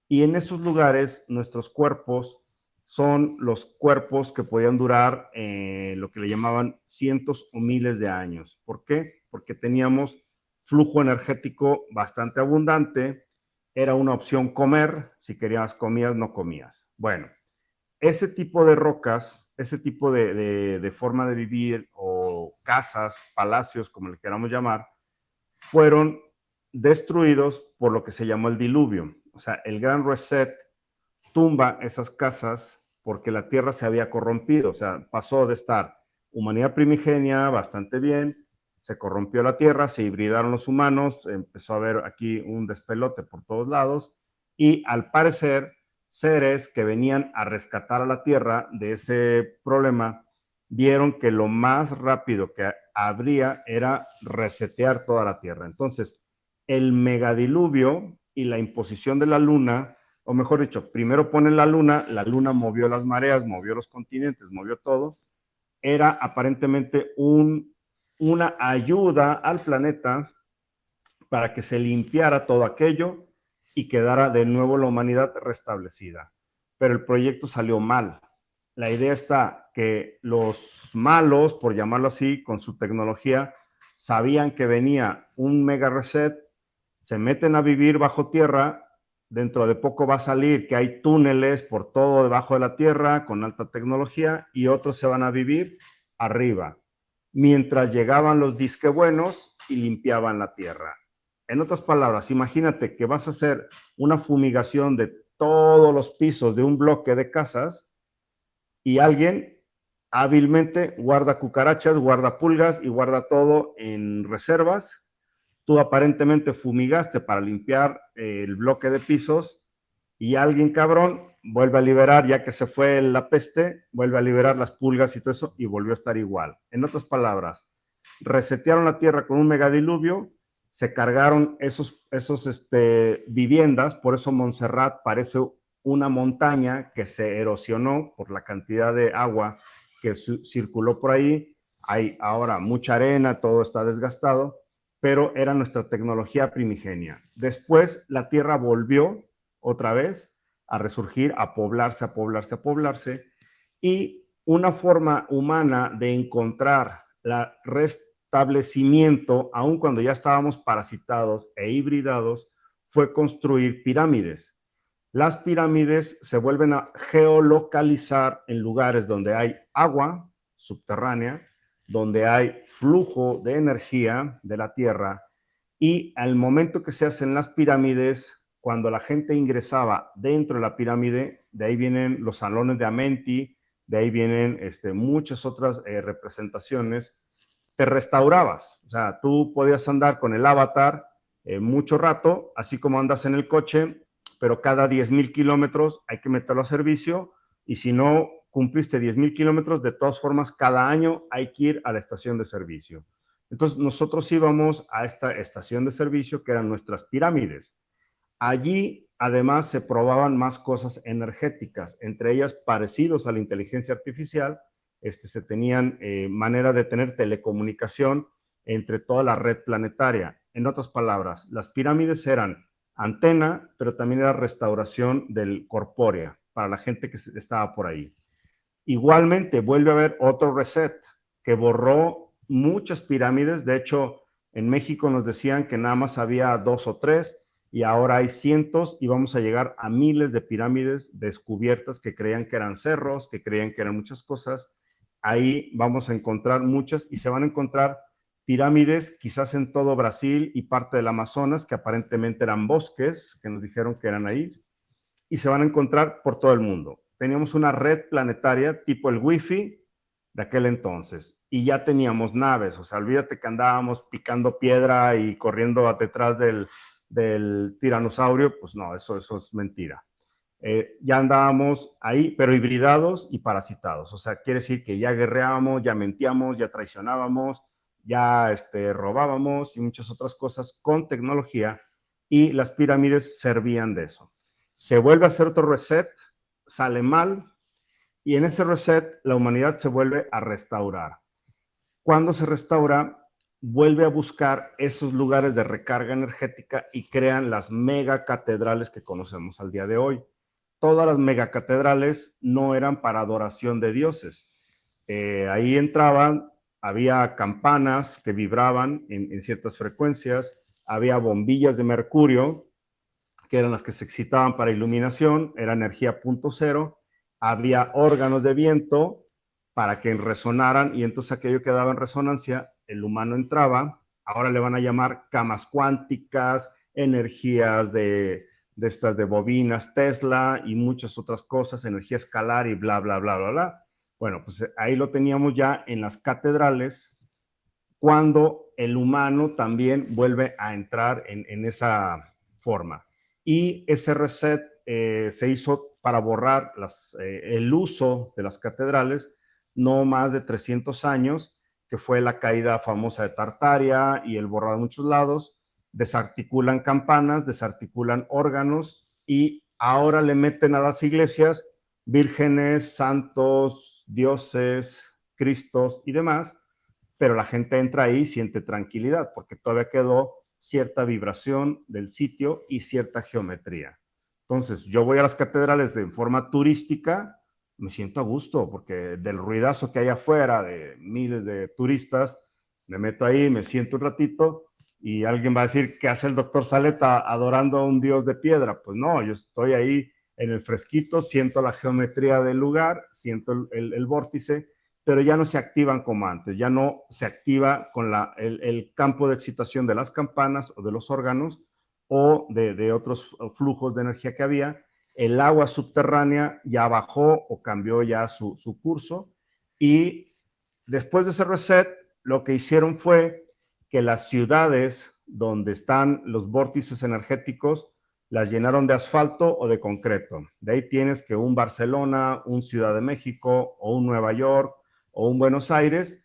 Y en esos lugares, nuestros cuerpos son los cuerpos que podían durar lo que le llamaban cientos o miles de años. ¿Por qué? Porque teníamos flujo energético bastante abundante. Era una opción comer. Si querías comías, no comías. Bueno, ese tipo de rocas, ese tipo de forma de vivir o casas, palacios, como le queramos llamar, fueron destruidos por lo que se llamó el diluvio. O sea, el gran reset tumba esas casas porque la tierra se había corrompido. O sea, pasó de estar humanidad primigenia bastante bien, se corrompió la tierra, se hibridaron los humanos, empezó a haber aquí un despelote por todos lados y al parecer seres que venían a rescatar a la tierra de ese problema vieron que lo más rápido que habría era resetear toda la tierra. Entonces, el megadiluvio y la imposición de la luna, o mejor dicho, primero ponen la luna movió las mareas, movió los continentes, movió todo, era aparentemente una ayuda al planeta para que se limpiara todo aquello y quedara de nuevo la humanidad restablecida. Pero el proyecto salió mal. La idea está que los malos, por llamarlo así, con su tecnología, sabían que venía un mega reset, se meten a vivir bajo tierra, dentro de poco va a salir que hay túneles por todo debajo de la tierra con alta tecnología y otros se van a vivir arriba, mientras llegaban los disque buenos y limpiaban la tierra. En otras palabras, imagínate que vas a hacer una fumigación de todos los pisos de un bloque de casas y alguien hábilmente guarda cucarachas, guarda pulgas y guarda todo en reservas. Tú aparentemente fumigaste para limpiar el bloque de pisos y alguien cabrón vuelve a liberar, ya que se fue la peste, vuelve a liberar las pulgas y todo eso y volvió a estar igual. En otras palabras, resetearon la tierra con un megadiluvio, se cargaron esos viviendas, por eso Montserrat parece una montaña que se erosionó por la cantidad de agua que circuló por ahí. Hay ahora mucha arena, todo está desgastado, pero era nuestra tecnología primigenia. Después la tierra volvió otra vez a resurgir, a poblarse, y una forma humana de encontrar el restablecimiento, aun cuando ya estábamos parasitados e hibridados, fue construir pirámides. Las pirámides se vuelven a geolocalizar en lugares donde hay agua subterránea, donde hay flujo de energía de la tierra, y al momento que se hacen las pirámides, cuando la gente ingresaba dentro de la pirámide, de ahí vienen los salones de Amenti, de ahí vienen muchas otras representaciones, te restaurabas. O sea, tú podías andar con el avatar mucho rato, así como andas en el coche, pero cada 10,000 kilómetros hay que meterlo a servicio, y si no cumpliste 10,000 kilómetros, de todas formas, cada año hay que ir a la estación de servicio. Entonces, nosotros íbamos a esta estación de servicio, que eran nuestras pirámides. Allí, además, se probaban más cosas energéticas, entre ellas parecidos a la inteligencia artificial. Se tenían manera de tener telecomunicación entre toda la red planetaria. En otras palabras, las pirámides eran antena, pero también era restauración del corpórea para la gente que estaba por ahí. Igualmente, vuelve a haber otro reset que borró muchas pirámides. De hecho, en México nos decían que nada más había 2 o 3, y ahora hay cientos, y vamos a llegar a miles de pirámides descubiertas que creían que eran cerros, que creían que eran muchas cosas. Ahí vamos a encontrar muchas, y se van a encontrar pirámides quizás en todo Brasil y parte del Amazonas, que aparentemente eran bosques, que nos dijeron que eran ahí, y se van a encontrar por todo el mundo. Teníamos una red planetaria tipo el Wi-Fi de aquel entonces, y ya teníamos naves. O sea, olvídate que andábamos picando piedra y corriendo detrás del tiranosaurio. Pues no, eso es mentira. Ya andábamos ahí, pero hibridados y parasitados. O sea, quiere decir que ya guerreábamos, ya mentíamos, ya traicionábamos, ya robábamos y muchas otras cosas con tecnología, y las pirámides servían de eso. Se vuelve a hacer otro reset, sale mal, y en ese reset la humanidad se vuelve a restaurar. Cuando se restaura, vuelve a buscar esos lugares de recarga energética y crean las megacatedrales que conocemos al día de hoy. Todas las megacatedrales no eran para adoración de dioses. Ahí entraban, había campanas que vibraban en ciertas frecuencias, había bombillas de mercurio, que eran las que se excitaban para iluminación, era energía 0.0, había órganos de viento para que resonaran, y entonces aquello que daba en resonancia, el humano entraba. Ahora le van a llamar camas cuánticas, energías de estas de bobinas Tesla y muchas otras cosas, energía escalar y bla, bla, bla, bla, bla. Bueno, pues ahí lo teníamos ya en las catedrales, cuando el humano también vuelve a entrar en esa forma. Y ese reset se hizo para borrar el uso de las catedrales, no más de 300 años, que fue la caída famosa de Tartaria y el borrado de muchos lados. Desarticulan campanas, desarticulan órganos, y ahora le meten a las iglesias vírgenes, santos, dioses, cristos y demás, pero la gente entra ahí y siente tranquilidad, porque todavía quedó cierta vibración del sitio y cierta geometría. Entonces, yo voy a las catedrales de forma turística, me siento a gusto, porque del ruidazo que hay afuera de miles de turistas, me meto ahí, me siento un ratito, y alguien va a decir, ¿qué hace el doctor Saleta adorando a un dios de piedra? Pues no, yo estoy ahí en el fresquito, siento la geometría del lugar, siento el vórtice, pero ya no se activan como antes, ya no se activa con el campo de excitación de las campanas o de los órganos o de otros flujos de energía que había. El agua subterránea ya bajó o cambió ya su curso, y después de ese reset, lo que hicieron fue que las ciudades donde están los vórtices energéticos las llenaron de asfalto o de concreto. De ahí tienes que un Barcelona, un Ciudad de México o un Nueva York o un Buenos Aires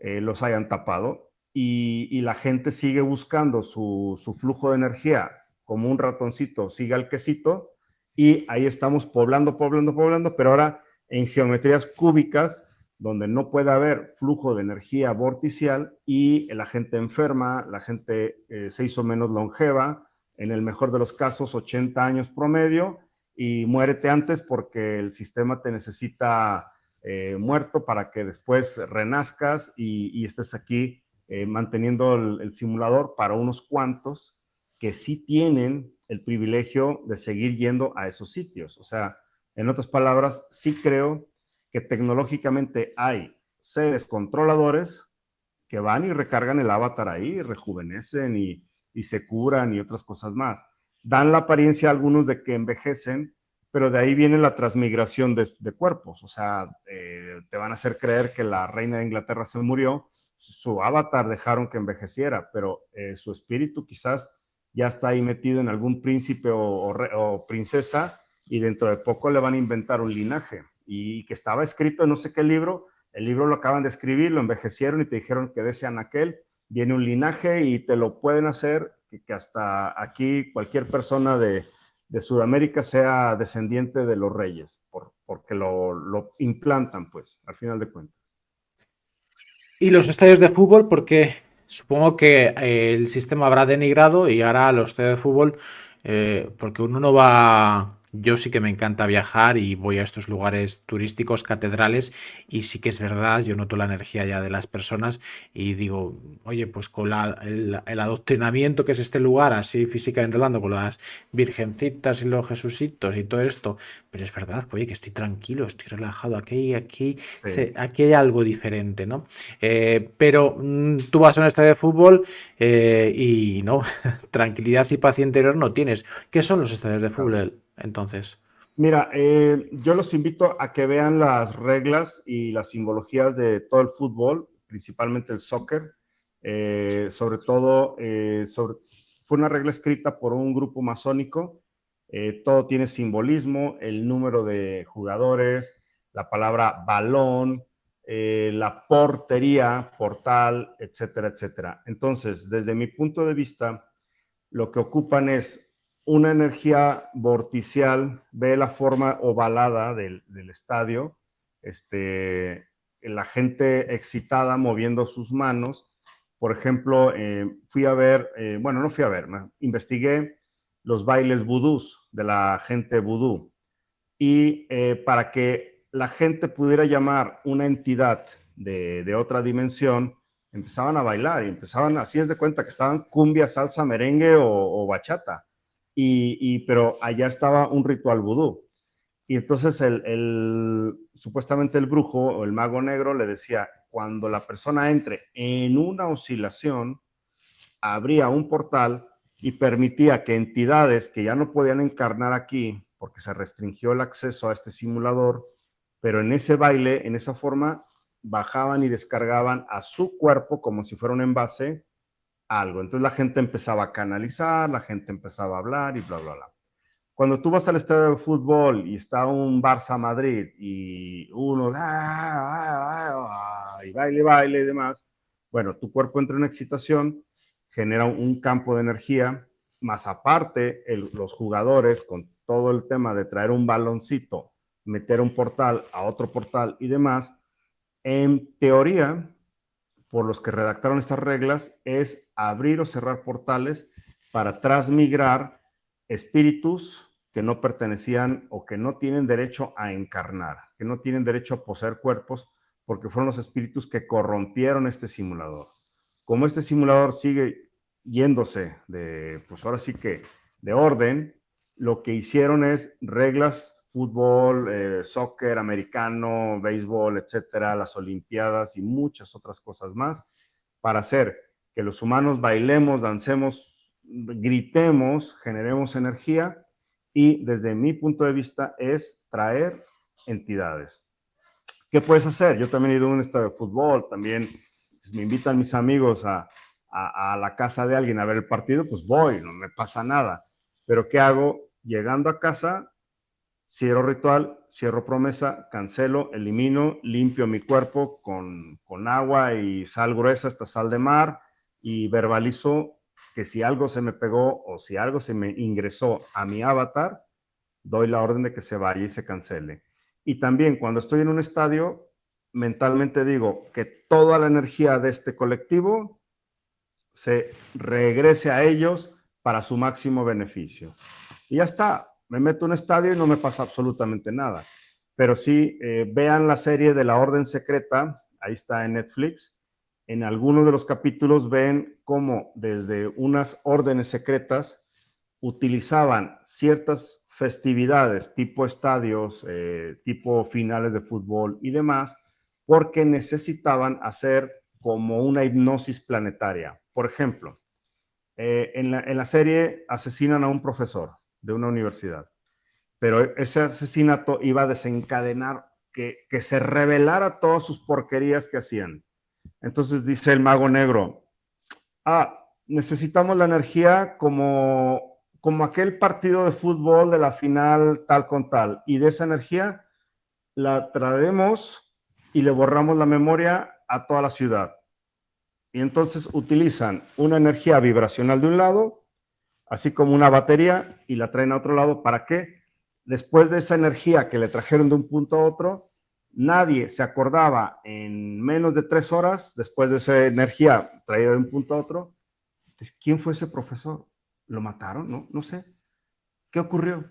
los hayan tapado, y la gente sigue buscando su flujo de energía como un ratoncito sigue al quesito, y ahí estamos poblando, pero ahora en geometrías cúbicas, donde no puede haber flujo de energía vorticial, y la gente enferma, la gente se hizo menos longeva, en el mejor de los casos 80 años promedio, y muérete antes porque el sistema te necesita muerto para que después renazcas y estés aquí manteniendo el simulador para unos cuantos que sí tienen el privilegio de seguir yendo a esos sitios. O sea, en otras palabras, sí creo que tecnológicamente hay seres controladores que van y recargan el avatar ahí, rejuvenecen y se curan y otras cosas más. Dan la apariencia a algunos de que envejecen, pero de ahí viene la transmigración de cuerpos. O sea, te van a hacer creer que la reina de Inglaterra se murió, su avatar dejaron que envejeciera, pero su espíritu quizás ya está ahí metido en algún príncipe o princesa, y dentro de poco le van a inventar un linaje, y que estaba escrito en no sé qué libro, el libro lo acaban de escribir, lo envejecieron y te dijeron que desean aquel, viene un linaje y te lo pueden hacer que hasta aquí cualquier persona de Sudamérica sea descendiente de los reyes, porque lo implantan, pues, al final de cuentas. Y los estadios de fútbol, porque supongo que el sistema habrá denigrado y ahora los estadios de fútbol, porque uno no va. Yo sí que me encanta viajar y voy a estos lugares turísticos, catedrales, y sí que es verdad, yo noto la energía ya de las personas y digo, oye, pues con el adoctrinamiento que es este lugar, así físicamente hablando, con las virgencitas y los jesucitos y todo esto, pero es verdad, oye, que estoy tranquilo, estoy relajado, aquí Sí. aquí hay algo diferente, ¿no? Pero tú vas a un estadio de fútbol y no, tranquilidad y paz interior no tienes. ¿Qué son los estadios de fútbol entonces? Mira, yo los invito a que vean las reglas y las simbologías de todo el fútbol, principalmente el soccer. Sobre todo, fue una regla escrita por un grupo masónico. Todo tiene simbolismo, el número de jugadores, la palabra balón, la portería, portal, etcétera, etcétera. Entonces, desde mi punto de vista, lo que ocupan es una energía vorticial, ve la forma ovalada del estadio, la gente excitada moviendo sus manos. Por ejemplo, fui a ver, bueno, no fui a ver, investigué los bailes vudús de la gente vudú, y para que la gente pudiera llamar una entidad de otra dimensión, empezaban a bailar y empezaban, así es de cuenta que estaban cumbia, salsa, merengue o bachata, pero allá estaba un ritual vudú. Y entonces supuestamente el brujo o el mago negro le decía, cuando la persona entre en una oscilación, abría un portal y permitía que entidades que ya no podían encarnar aquí, porque se restringió el acceso a este simulador, pero en ese baile, en esa forma, bajaban y descargaban a su cuerpo como si fuera un envase algo. Entonces la gente empezaba a canalizar, la gente empezaba a hablar y bla, bla, bla. Cuando tú vas al estadio de fútbol y está un Barça Madrid y uno y baile y demás, bueno, tu cuerpo entra en excitación, genera un campo de energía, más aparte los jugadores con todo el tema de traer un baloncito, meter un portal a otro portal y demás, en teoría, por los que redactaron estas reglas, es abrir o cerrar portales para transmigrar espíritus que no pertenecían o que no tienen derecho a encarnar, que no tienen derecho a poseer cuerpos, porque fueron los espíritus que corrompieron este simulador. Como este simulador sigue yéndose pues ahora sí que de orden, lo que hicieron es reglas fútbol, soccer, americano, béisbol, etcétera, las olimpiadas y muchas otras cosas más, para hacer que los humanos bailemos, dancemos, gritemos, generemos energía, y desde mi punto de vista es traer entidades. ¿Qué puedes hacer? Yo también he ido a un estadio de fútbol, también pues, me invitan mis amigos a la casa de alguien a ver el partido, pues voy, no me pasa nada. Pero ¿qué hago? Llegando a casa, cierro ritual, cierro promesa, cancelo, elimino, limpio mi cuerpo con agua y sal gruesa, hasta sal de mar, y verbalizo que si algo se me pegó o si algo se me ingresó a mi avatar, doy la orden de que se vaya y se cancele. Y también cuando estoy en un estadio, mentalmente digo que toda la energía de este colectivo se regrese a ellos para su máximo beneficio. Y ya está, me meto en un estadio y no me pasa absolutamente nada. Pero sí, vean la serie de La Orden Secreta, ahí está en Netflix. En algunos de los capítulos ven cómo desde unas órdenes secretas utilizaban ciertas festividades, tipo estadios, tipo finales de fútbol y demás, porque necesitaban hacer como una hipnosis planetaria. Por ejemplo, en la serie asesinan a un profesor de una universidad, pero ese asesinato iba a desencadenar que se revelara todas sus porquerías que hacían. Entonces dice el mago negro, necesitamos la energía como aquel partido de fútbol de la final tal con tal, y de esa energía la traemos y le borramos la memoria a toda la ciudad. Y entonces utilizan una energía vibracional de un lado, así como una batería, y la traen a otro lado. ¿Para qué? Después de esa energía que le trajeron de un punto a otro, nadie se acordaba en menos de 3 horas, después de esa energía traída de un punto a otro, ¿quién fue ese profesor? ¿Lo mataron? No, no sé. ¿Qué ocurrió?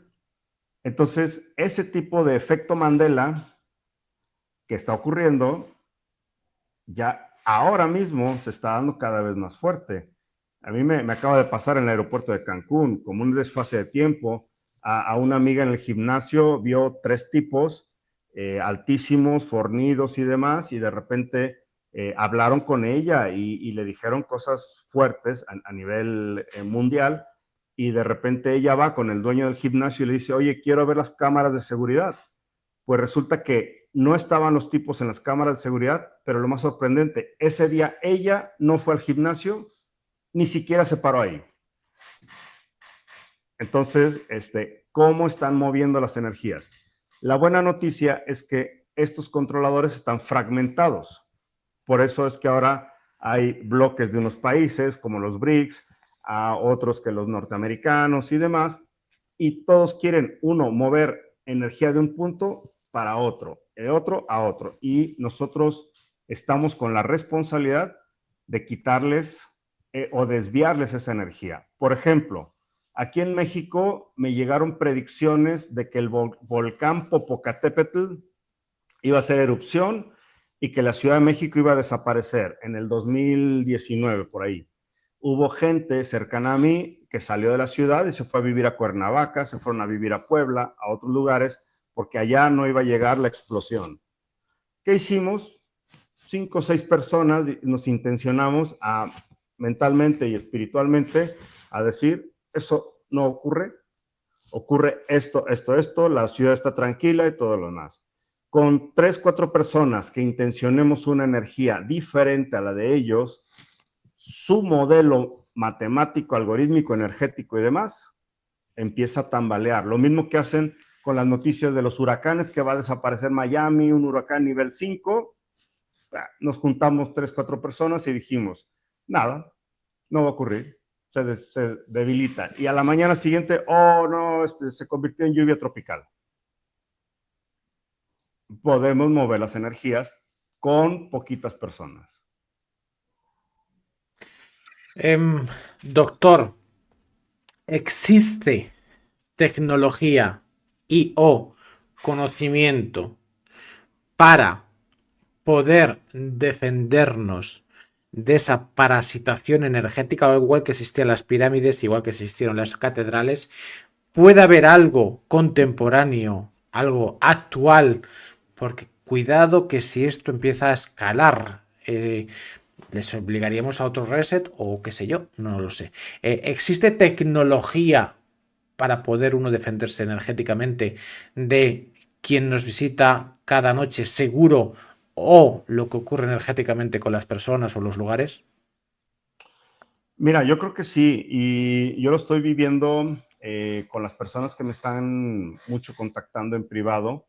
Entonces, ese tipo de efecto Mandela que está ocurriendo, ya ahora mismo se está dando cada vez más fuerte. A mí me acaba de pasar en el aeropuerto de Cancún, como un desfase de tiempo, a una amiga en el gimnasio, vio 3 tipos altísimos, fornidos y demás, y de repente hablaron con ella y le dijeron cosas fuertes a nivel mundial, y de repente ella va con el dueño del gimnasio y le dice, oye, quiero ver las cámaras de seguridad. Pues resulta que no estaban los tipos en las cámaras de seguridad, pero lo más sorprendente, ese día ella no fue al gimnasio, ni siquiera se paró ahí. Entonces, ¿cómo están moviendo las energías? La buena noticia es que estos controladores están fragmentados. Por eso es que ahora hay bloques de unos países, como los BRICS, a otros que los norteamericanos y demás, y todos quieren, uno, mover energía de un punto para otro, de otro a otro. Y nosotros estamos con la responsabilidad de quitarles o desviarles esa energía. Por ejemplo, aquí en México me llegaron predicciones de que el volcán Popocatépetl iba a hacer erupción y que la Ciudad de México iba a desaparecer en el 2019, por ahí. Hubo gente cercana a mí que salió de la ciudad y se fue a vivir a Cuernavaca, se fueron a vivir a Puebla, a otros lugares, porque allá no iba a llegar la explosión. ¿Qué hicimos? 5 o 6 personas nos intencionamos mentalmente y espiritualmente a decir, eso no ocurre, ocurre esto, la ciudad está tranquila y todo lo demás. Con 3, 4 personas que intencionemos una energía diferente a la de ellos, su modelo matemático, algorítmico, energético y demás, empieza a tambalear. Lo mismo que hacen con las noticias de los huracanes, que va a desaparecer Miami, un huracán nivel 5. Nos juntamos 3, 4 personas y dijimos, nada, no va a ocurrir, se debilita. Y a la mañana siguiente, oh no, se convirtió en lluvia tropical. Podemos mover las energías con poquitas personas. Doctor, ¿existe tecnología y o conocimiento para poder defendernos de esa parasitación energética, igual que existían las pirámides, igual que existieron las catedrales? ¿Puede haber algo contemporáneo algo actual, porque cuidado que si esto empieza a escalar, les obligaríamos a otro reset o qué sé yo, no lo sé. ¿Existe tecnología para poder uno defenderse energéticamente de quien nos visita cada noche seguro o lo que ocurre energéticamente con las personas o los lugares? Mira, yo creo que sí, y yo lo estoy viviendo con las personas que me están mucho contactando en privado.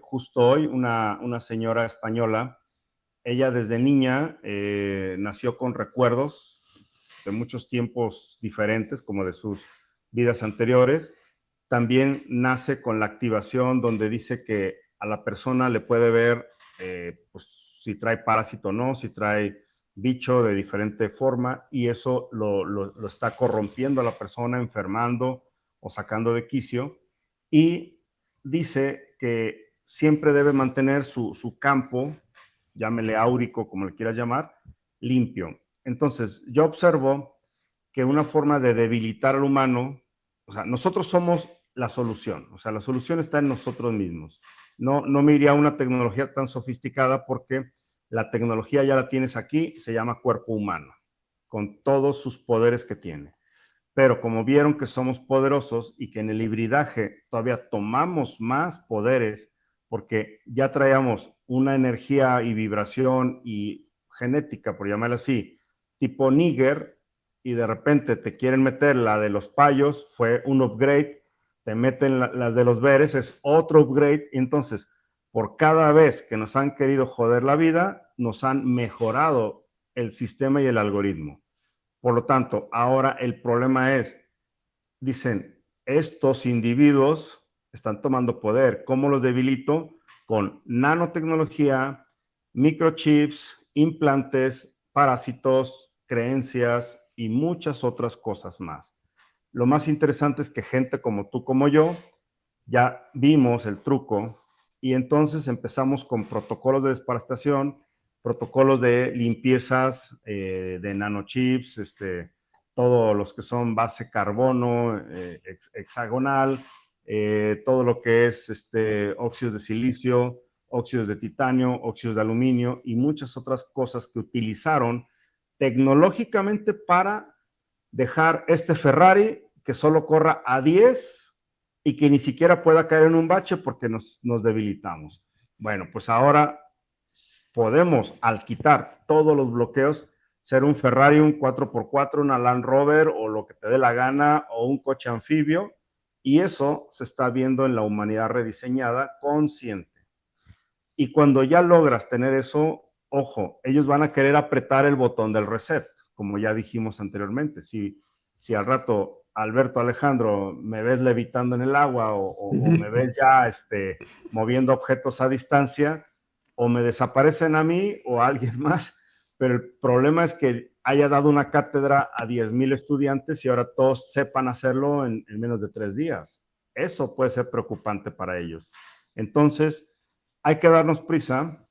Justo hoy, una señora española, ella desde niña nació con recuerdos de muchos tiempos diferentes, como de sus vidas anteriores. También nace con la activación donde dice que a la persona le puede ver pues, si trae parásito o no, si trae bicho de diferente forma, y eso lo está corrompiendo a la persona, enfermando o sacando de quicio. Y dice que siempre debe mantener su campo, llámele áurico, como le quieras llamar, limpio. Entonces, yo observo que una forma de debilitar al humano, o sea, nosotros somos la solución, o sea, la solución está en nosotros mismos. No me iría a una tecnología tan sofisticada porque la tecnología ya la tienes aquí, se llama cuerpo humano, con todos sus poderes que tiene. Pero como vieron que somos poderosos y que en el hibridaje todavía tomamos más poderes, porque ya traíamos una energía y vibración y genética, por llamarla así, tipo Níger, y de repente te quieren meter la de los payos, fue un upgrade, te meten las de los veres, es otro upgrade, y entonces, por cada vez que nos han querido joder la vida, nos han mejorado el sistema y el algoritmo. Por lo tanto, ahora el problema es, dicen, estos individuos están tomando poder. ¿Cómo los debilito? Con nanotecnología, microchips, implantes, parásitos, creencias y muchas otras cosas más. Lo más interesante es que gente como tú, como yo, ya vimos el truco y entonces empezamos con protocolos de desparasitación, protocolos de limpiezas de nanochips, todos los que son base carbono, hexagonal, todo lo que es óxidos de silicio, óxidos de titanio, óxidos de aluminio y muchas otras cosas que utilizaron tecnológicamente para dejar este Ferrari que solo corra a 10 y que ni siquiera pueda caer en un bache porque nos debilitamos. Bueno, pues ahora podemos, al quitar todos los bloqueos, ser un Ferrari, un 4x4, una Land Rover o lo que te dé la gana o un coche anfibio, y eso se está viendo en la humanidad rediseñada consciente. Y cuando ya logras tener eso, ojo, ellos van a querer apretar el botón del reset, como ya dijimos anteriormente. Si al rato, Alberto, Alejandro, me ves levitando en el agua o me ves ya moviendo objetos a distancia, o me desaparecen a mí o a alguien más, pero el problema es que haya dado una cátedra a 10,000 estudiantes y ahora todos sepan hacerlo en menos de 3 días. Eso puede ser preocupante para ellos. Entonces, hay que darnos prisa,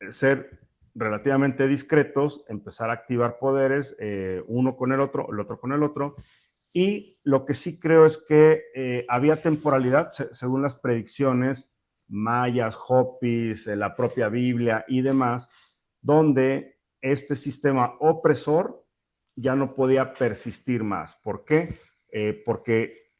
ser relativamente discretos, empezar a activar poderes, uno con el otro con el otro. Y lo que sí creo es que había temporalidad, según las predicciones mayas, hopis, la propia Biblia y demás, donde este sistema opresor ya no podía persistir más. ¿Por qué? Porque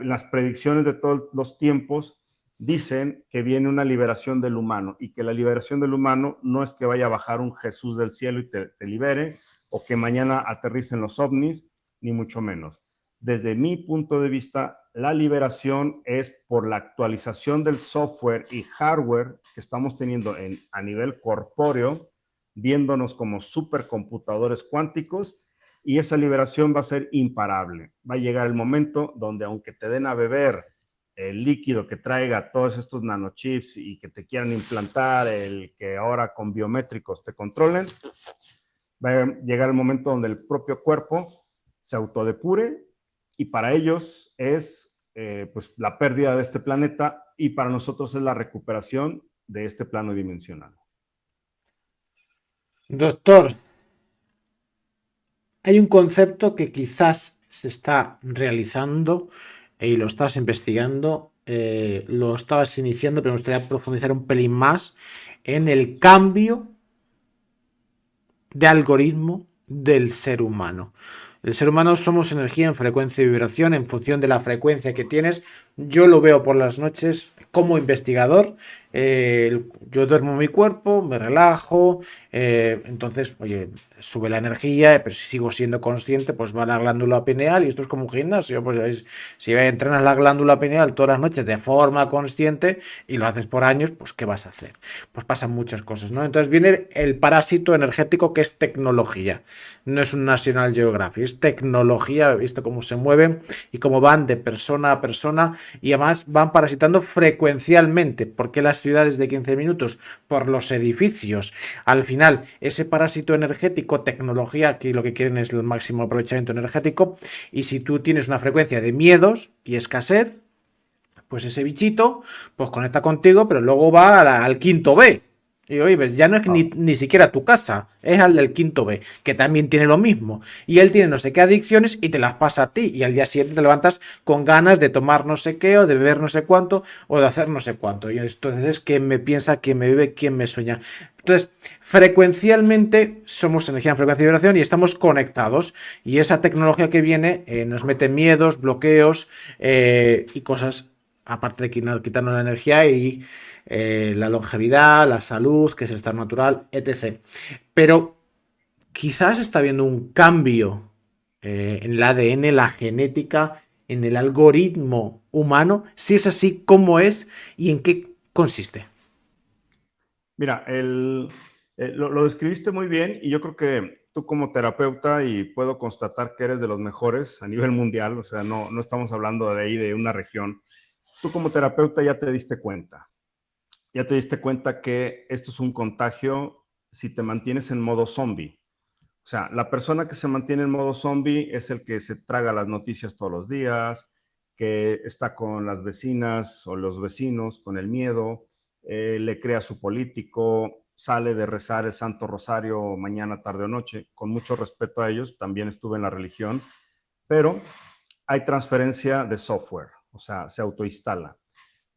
las predicciones de todos los tiempos dicen que viene una liberación del humano y que la liberación del humano no es que vaya a bajar un Jesús del cielo y te libere o que mañana aterricen los ovnis, ni mucho menos. Desde mi punto de vista, la liberación es por la actualización del software y hardware que estamos teniendo a nivel corpóreo, viéndonos como supercomputadores cuánticos, y esa liberación va a ser imparable. Va a llegar el momento donde aunque te den a beber el líquido que traiga todos estos nanochips y que te quieran implantar, el que ahora con biométricos te controlen, va a llegar el momento donde el propio cuerpo se autodepure y para ellos es pues la pérdida de este planeta y para nosotros es la recuperación de este plano dimensional. Doctor, hay un concepto que quizás se está realizando y lo estás investigando lo estabas iniciando, pero me gustaría profundizar un pelín más en el cambio de algoritmo del ser humano. El ser humano somos energía en frecuencia y vibración en función de la frecuencia que tienes. Yo lo veo por las noches como investigador. Yo duermo mi cuerpo, me relajo, entonces, oye, sube la energía, pero si sigo siendo consciente, pues va a la glándula pineal y esto es como un gimnasio. Pues si entrenas la glándula pineal todas las noches de forma consciente y lo haces por años, pues ¿qué vas a hacer? Pues pasan muchas cosas, ¿no? Entonces viene el parásito energético que es tecnología. No es un National Geographic, es tecnología, visto cómo se mueven y cómo van de persona a persona y además van parasitando frecuencialmente. ¿Por qué las ciudades de 15 minutos? Por los edificios. Al final, ese parásito energético, tecnología, aquí lo que quieren es el máximo aprovechamiento energético y si tú tienes una frecuencia de miedos y escasez, pues ese bichito pues conecta contigo, pero luego va al quinto B. Y oye, ves, ya no es ni siquiera tu casa, es al del quinto B, que también tiene lo mismo. Y él tiene no sé qué adicciones y te las pasa a ti. Y al día siguiente te levantas con ganas de tomar no sé qué, o de beber no sé cuánto, o de hacer no sé cuánto. Y entonces es quien me piensa, quien me vive, quien me sueña. Entonces, frecuencialmente somos energía en frecuencia y vibración y estamos conectados. Y esa tecnología que viene nos mete miedos, bloqueos y cosas aparte de quitarnos la energía y la longevidad, la salud, que es el estado natural, etc. Pero quizás está habiendo un cambio en el ADN, la genética, en el algoritmo humano. Si es así, ¿cómo es y en qué consiste? Mira, lo describiste muy bien y yo creo que tú como terapeuta, y puedo constatar que eres de los mejores a nivel mundial, o sea, no estamos hablando de ahí de una región, tú como terapeuta ya te diste cuenta que esto es un contagio si te mantienes en modo zombie. O sea, la persona que se mantiene en modo zombie es el que se traga las noticias todos los días, que está con las vecinas o los vecinos con el miedo, le crea a su político, sale de rezar el Santo Rosario mañana, tarde o noche. Con mucho respeto a ellos, también estuve en la religión, pero hay transferencia de software, o sea, se autoinstala.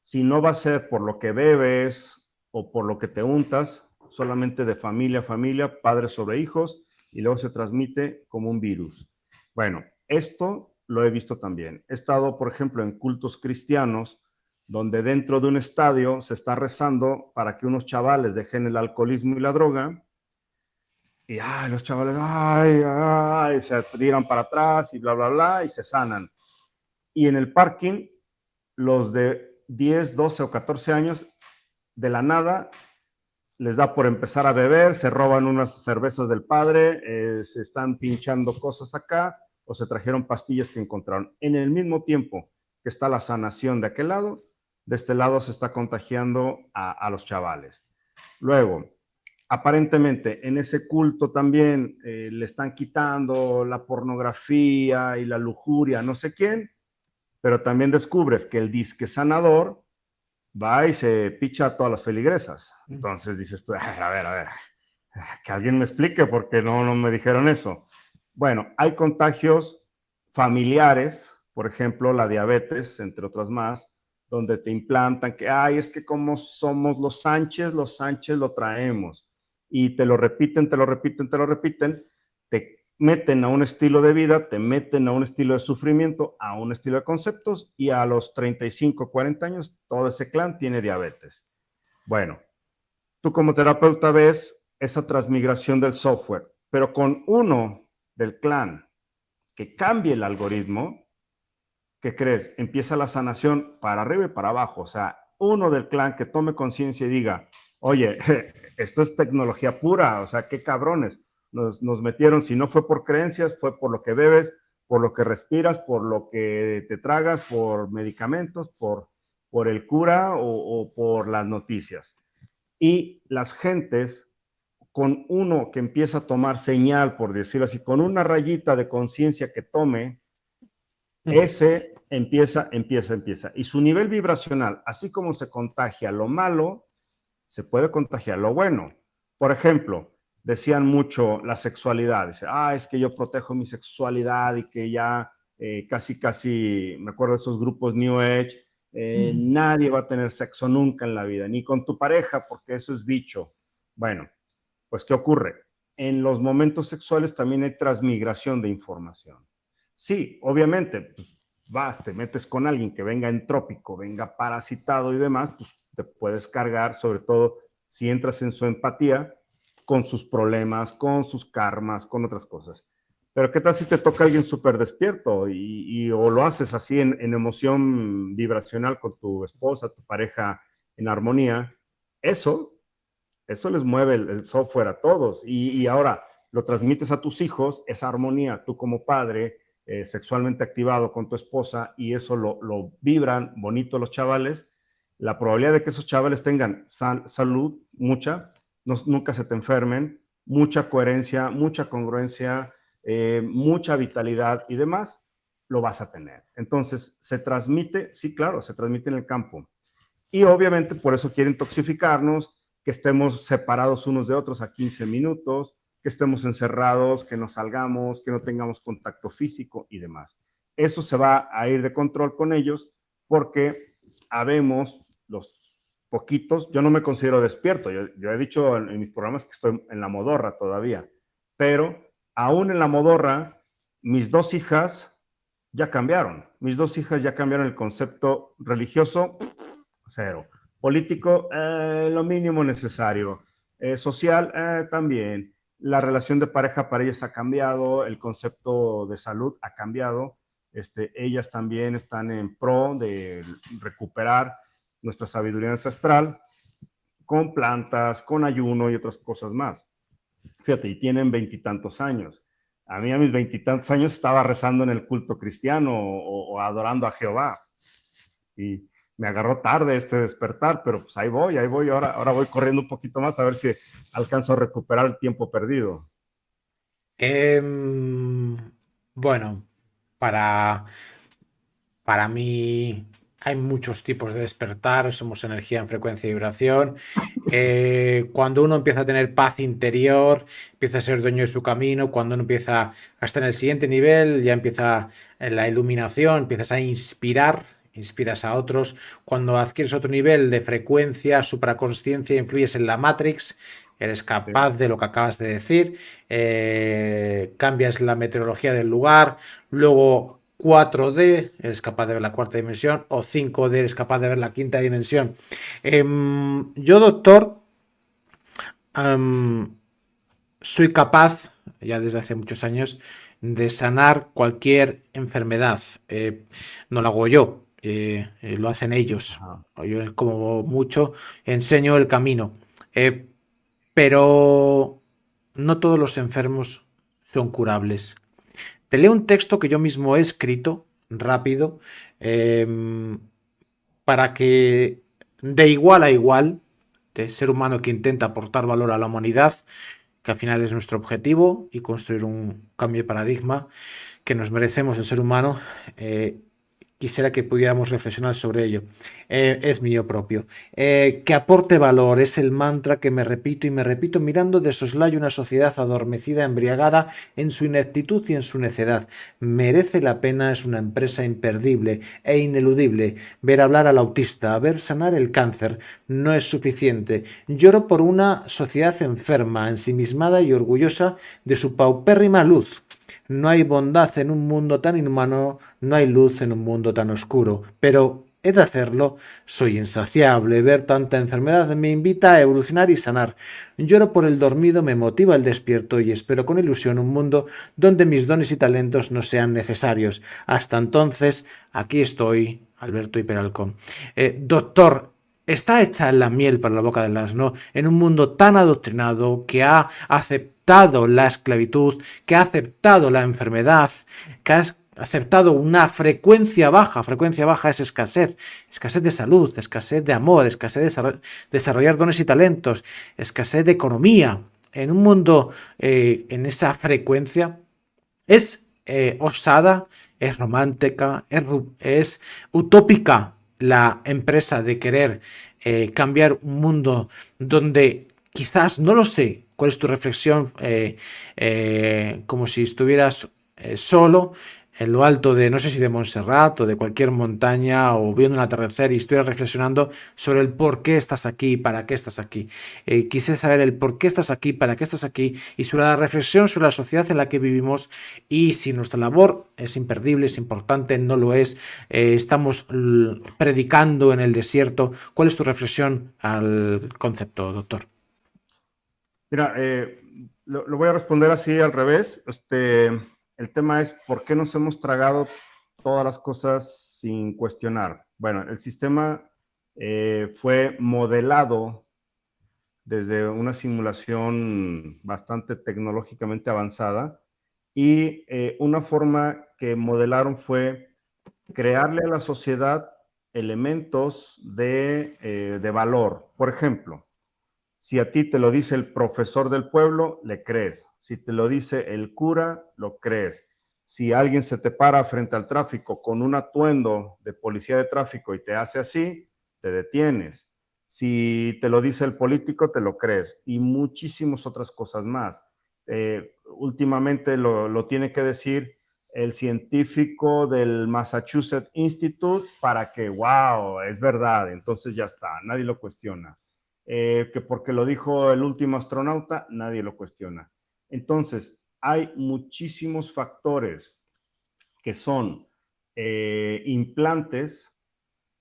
Si no va a ser por lo que bebes o por lo que te untas, solamente de familia a familia, padres sobre hijos, y luego se transmite como un virus. Bueno, esto lo he visto también. He estado, por ejemplo, en cultos cristianos, donde dentro de un estadio se está rezando para que unos chavales dejen el alcoholismo y la droga, y los chavales se tiran para atrás y bla, bla, bla, y se sanan. Y en el parking, los de 10, 12 o 14 años, de la nada, les da por empezar a beber, se roban unas cervezas del padre, se están pinchando cosas acá, o se trajeron pastillas que encontraron. En el mismo tiempo que está la sanación de aquel lado, de este lado se está contagiando a los chavales. Luego, aparentemente en ese culto también le están quitando la pornografía y la lujuria a no sé quién, pero también descubres que el disque sanador va y se picha a todas las feligresas. Entonces dices tú, a ver, que alguien me explique porque no me dijeron eso. Bueno, hay contagios familiares, por ejemplo, la diabetes, entre otras más, donde te implantan que, es que como somos los Sánchez lo traemos. Y te lo repiten, te meten a un estilo de vida, te meten a un estilo de sufrimiento, a un estilo de conceptos, y a los 35, 40 años, todo ese clan tiene diabetes. Bueno, tú como terapeuta ves esa transmigración del software, pero con uno del clan que cambie el algoritmo, ¿qué crees? Empieza la sanación para arriba y para abajo. O sea, uno del clan que tome conciencia y diga, oye, esto es tecnología pura, o sea, qué cabrones. Nos metieron, si no fue por creencias, fue por lo que bebes, por lo que respiras, por lo que te tragas, por medicamentos, por el cura o por las noticias. Y las gentes, con uno que empieza a tomar señal, por decirlo así, con una rayita de conciencia que tome, ese empieza. Y su nivel vibracional, así como se contagia lo malo, se puede contagiar lo bueno. Por ejemplo, decían mucho la sexualidad. Dice, es que yo protejo mi sexualidad y que ya casi, me acuerdo de esos grupos New Age, Nadie va a tener sexo nunca en la vida, ni con tu pareja, porque eso es bicho. Bueno, pues ¿qué ocurre? En los momentos sexuales también hay transmigración de información. Sí, obviamente, pues vas, te metes con alguien que venga entrópico, venga parasitado y demás, pues te puedes cargar, sobre todo si entras en su empatía, con sus problemas, con sus karmas, con otras cosas. Pero ¿qué tal si te toca alguien súper despierto o lo haces así en emoción vibracional con tu esposa, tu pareja en armonía? Eso les mueve el software a todos. Y ahora lo transmites a tus hijos, esa armonía, tú como padre, sexualmente activado con tu esposa, y eso lo vibran bonito los chavales. La probabilidad de que esos chavales tengan salud, mucha, nunca se te enfermen, mucha coherencia, mucha congruencia, mucha vitalidad y demás, lo vas a tener. Entonces, ¿se transmite? Sí, claro, se transmite en el campo. Y obviamente por eso quieren toxificarnos, que estemos separados unos de otros a 15 minutos, que estemos encerrados, que no salgamos, que no tengamos contacto físico y demás. Eso se va a ir de control con ellos porque habemos los poquitos, yo no me considero despierto, yo he dicho en mis programas que estoy en la modorra todavía, pero aún en la modorra, mis dos hijas ya cambiaron. Mis dos hijas ya cambiaron el concepto religioso, cero. Político, lo mínimo necesario. Social, también. La relación de pareja para ellas ha cambiado, el concepto de salud ha cambiado. Ellas también están en pro de recuperar nuestra sabiduría ancestral con plantas, con ayuno y otras cosas más. Fíjate, y tienen 20 y tantos años. A mí a mis 20 y tantos años estaba rezando en el culto cristiano o adorando a Jehová. Y me agarró tarde este despertar, pero pues ahí voy, ahora voy corriendo un poquito más a ver si alcanzo a recuperar el tiempo perdido. Bueno, para, para mí hay muchos tipos de despertar, somos energía en frecuencia y vibración. Cuando uno empieza a tener paz interior, empieza a ser dueño de su camino, cuando uno empieza a estar en el siguiente nivel, ya empieza la iluminación, empiezas a inspiras a otros. Cuando adquieres otro nivel de frecuencia, supraconsciencia, influyes en la Matrix, eres capaz de lo que acabas de decir, cambias la meteorología del lugar, luego 4D, eres capaz de ver la cuarta dimensión, o 5D, eres capaz de ver la quinta dimensión. Yo, doctor, soy capaz, ya desde hace muchos años, de sanar cualquier enfermedad. No lo hago yo, lo hacen ellos. Yo, como mucho, enseño el camino. Pero no todos los enfermos son curables. Te leo un texto que yo mismo he escrito rápido, para que de igual a igual, de ser humano que intenta aportar valor a la humanidad, que al final es nuestro objetivo, y construir un cambio de paradigma que nos merecemos el ser humano, quisiera que pudiéramos reflexionar sobre ello. Es mío propio. Que aporte valor es el mantra que me repito y me repito, mirando de soslayo una sociedad adormecida, embriagada en su ineptitud y en su necedad. Merece la pena, es una empresa imperdible e ineludible. Ver hablar al autista, ver sanar el cáncer, no es suficiente. Lloro por una sociedad enferma, ensimismada y orgullosa de su paupérrima luz. No hay bondad en un mundo tan inhumano, no hay luz en un mundo tan oscuro, pero he de hacerlo, soy insaciable, ver tanta enfermedad me invita a evolucionar y sanar. Lloro por el dormido, me motiva el despierto y espero con ilusión un mundo donde mis dones y talentos no sean necesarios. Hasta entonces, aquí estoy, Alberto Iperalcón. Doctor, está hecha la miel para la boca del asno en un mundo tan adoctrinado que ha aceptado la esclavitud, que ha aceptado la enfermedad, que ha aceptado una frecuencia baja es escasez de salud, escasez de amor, escasez de desarrollar dones y talentos, escasez de economía. En un mundo en esa frecuencia es osada, es romántica, es utópica la empresa de querer cambiar un mundo donde quizás, no lo sé, ¿cuál es tu reflexión? Como si estuvieras solo, en lo alto de, no sé si de Montserrat o de cualquier montaña, o viendo un atardecer y estuvieras reflexionando sobre el por qué estás aquí y para qué estás aquí. Quise saber el por qué estás aquí, para qué estás aquí y sobre la reflexión sobre la sociedad en la que vivimos y si nuestra labor es imperdible, es importante, no lo es, estamos predicando en el desierto. ¿Cuál es tu reflexión al concepto, doctor? Mira, lo voy a responder así al revés. El tema es ¿por qué nos hemos tragado todas las cosas sin cuestionar? Bueno, el sistema fue modelado desde una simulación bastante tecnológicamente avanzada y una forma que modelaron fue crearle a la sociedad elementos de valor. Por ejemplo, si a ti te lo dice el profesor del pueblo, le crees. Si te lo dice el cura, lo crees. Si alguien se te para frente al tráfico con un atuendo de policía de tráfico y te hace así, te detienes. Si te lo dice el político, te lo crees. Y muchísimas otras cosas más. Últimamente lo tiene que decir el científico del Massachusetts Institute para que, wow, es verdad. Entonces ya está, nadie lo cuestiona. Que porque lo dijo el último astronauta, nadie lo cuestiona. Entonces, hay muchísimos factores que son implantes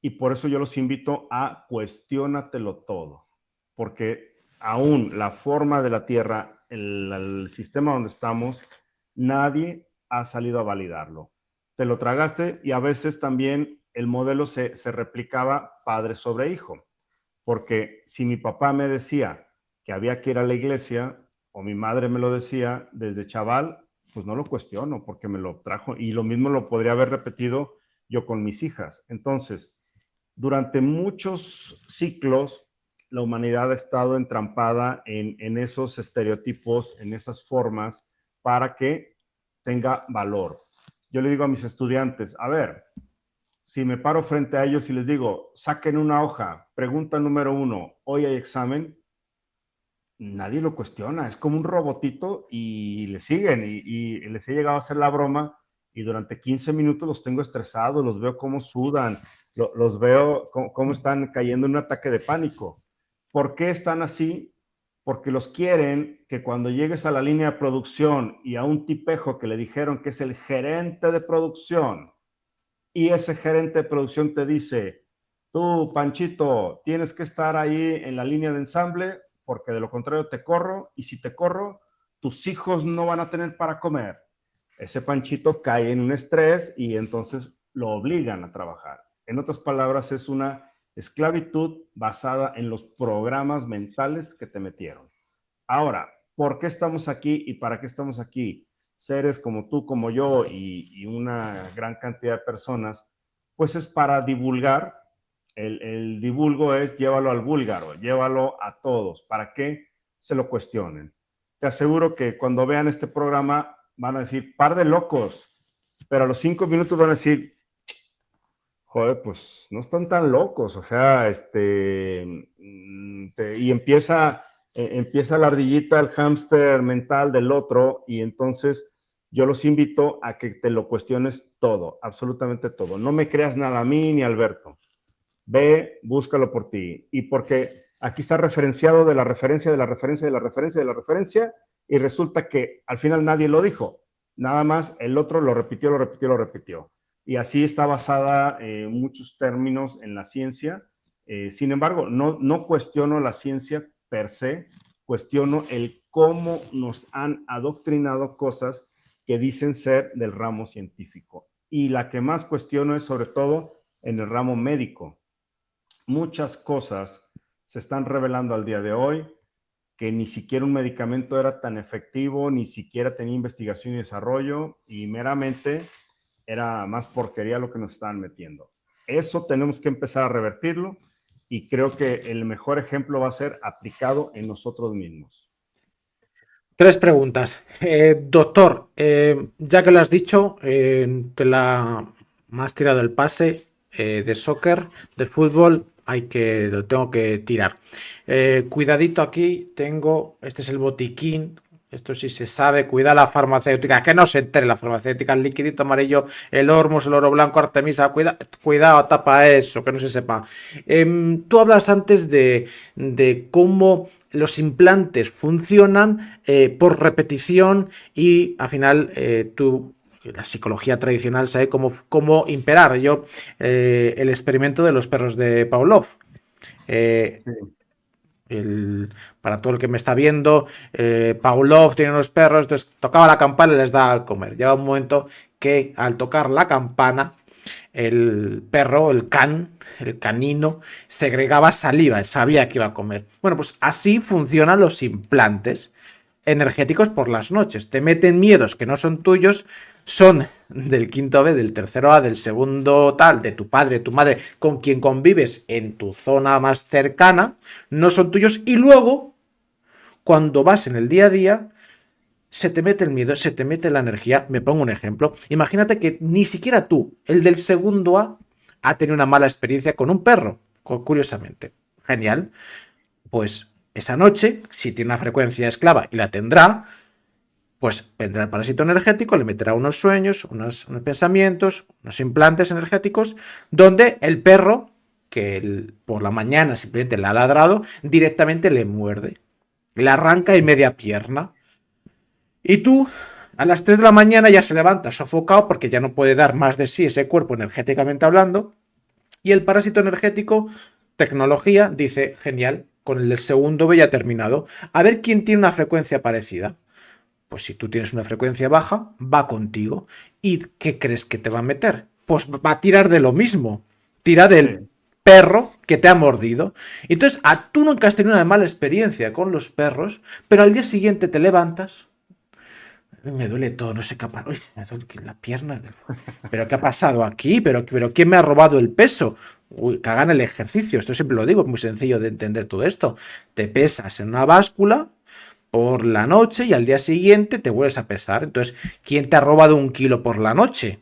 y por eso yo los invito a cuestiónatelo todo, porque aún la forma de la Tierra, el sistema donde estamos, nadie ha salido a validarlo. Te lo tragaste y a veces también el modelo se replicaba padre sobre hijo. Porque si mi papá me decía que había que ir a la iglesia, o mi madre me lo decía desde chaval, pues no lo cuestiono porque me lo trajo. Y lo mismo lo podría haber repetido yo con mis hijas. Entonces, durante muchos ciclos, la humanidad ha estado entrampada en esos estereotipos, en esas formas, para que tenga valor. Yo le digo a mis estudiantes, a ver, si me paro frente a ellos y les digo, saquen una hoja, pregunta número 1, hoy hay examen, nadie lo cuestiona, es como un robotito y le siguen y les he llegado a hacer la broma y durante 15 minutos los tengo estresados, los veo cómo sudan, los veo cómo están cayendo en un ataque de pánico. ¿Por qué están así? Porque los quieren que cuando llegues a la línea de producción y a un tipejo que le dijeron que es el gerente de producción, y ese gerente de producción te dice, tú, Panchito, tienes que estar ahí en la línea de ensamble porque de lo contrario te corro y si te corro, tus hijos no van a tener para comer. Ese Panchito cae en un estrés y entonces lo obligan a trabajar. En otras palabras, es una esclavitud basada en los programas mentales que te metieron. Ahora, ¿por qué estamos aquí y para qué estamos aquí? Seres como tú, como yo y una gran cantidad de personas, pues es para divulgar. El divulgo es llévalo al búlgaro, llévalo a todos, para que se lo cuestionen. Te aseguro que cuando vean este programa van a decir, par de locos, pero a los 5 minutos van a decir, joder, pues no están tan locos, o sea, y empieza la ardillita, el hámster mental del otro, y entonces yo los invito a que te lo cuestiones todo, absolutamente todo. No me creas nada a mí ni a Alberto. Ve, búscalo por ti. Y porque aquí está referenciado de la referencia, de la referencia, de la referencia, de la referencia, y resulta que al final nadie lo dijo. Nada más el otro lo repitió, lo repitió, lo repitió. Y así está basada muchos términos en la ciencia. Sin embargo, no cuestiono la ciencia per se, cuestiono el cómo nos han adoctrinado cosas que dicen ser del ramo científico. Y la que más cuestiono es sobre todo en el ramo médico. Muchas cosas se están revelando al día de hoy que ni siquiera un medicamento era tan efectivo, ni siquiera tenía investigación y desarrollo, y meramente era más porquería lo que nos estaban metiendo. Eso tenemos que empezar a revertirlo y creo que el mejor ejemplo va a ser aplicado en nosotros mismos. 3 preguntas. Doctor, ya que lo has dicho, te la me has tirado el pase de soccer, de fútbol, lo tengo que tirar. Cuidadito aquí, este es el botiquín Esto sí se sabe, cuida la farmacéutica, que no se entere la farmacéutica, el liquidito amarillo, el Hormuz, el oro blanco, Artemisa, cuidado, tapa eso, que no se sepa. Tú hablas antes de cómo los implantes funcionan por repetición y al final la psicología tradicional sabe cómo imperar. El experimento de los perros de Pavlov. Eh, para todo el que me está viendo, Pavlov tiene unos perros, entonces tocaba la campana y les daba a comer. Llega un momento que al tocar la campana, el perro, el canino, segregaba saliva, él sabía que iba a comer. Bueno, pues así funcionan los implantes energéticos por las noches. Te meten miedos que no son tuyos, son del quinto B, del tercero A, del segundo tal, de tu padre, tu madre, con quien convives en tu zona más cercana, no son tuyos y luego, cuando vas en el día a día, se te mete el miedo, se te mete la energía. Me pongo un ejemplo. Imagínate que ni siquiera tú, el del segundo A, ha tenido una mala experiencia con un perro, curiosamente. Genial. Pues esa noche, si tiene una frecuencia esclava y la tendrá, pues vendrá el parásito energético, le meterá unos sueños, unos pensamientos, unos implantes energéticos, donde el perro, por la mañana simplemente le ha ladrado, directamente le muerde, le arranca y media pierna. Y tú, a las 3 de la mañana ya se levanta sofocado porque ya no puede dar más de sí ese cuerpo energéticamente hablando. Y el parásito energético, tecnología, dice, genial, con el segundo B ya terminado. A ver quién tiene una frecuencia parecida. Pues si tú tienes una frecuencia baja, va contigo. ¿Y qué crees que te va a meter? Pues va a tirar de lo mismo. Tira del perro que te ha mordido. Entonces, tú nunca has tenido una mala experiencia con los perros, pero al día siguiente te levantas. Me duele todo, no sé qué ha pasado. Me duele la pierna. ¿Pero qué ha pasado aquí? ¿Pero quién me ha robado el peso? Uy, que hagan el ejercicio. Esto siempre lo digo, es muy sencillo de entender todo esto. Te pesas en una báscula por la noche y al día siguiente te vuelves a pesar. Entonces, ¿quién te ha robado 1 kilo por la noche?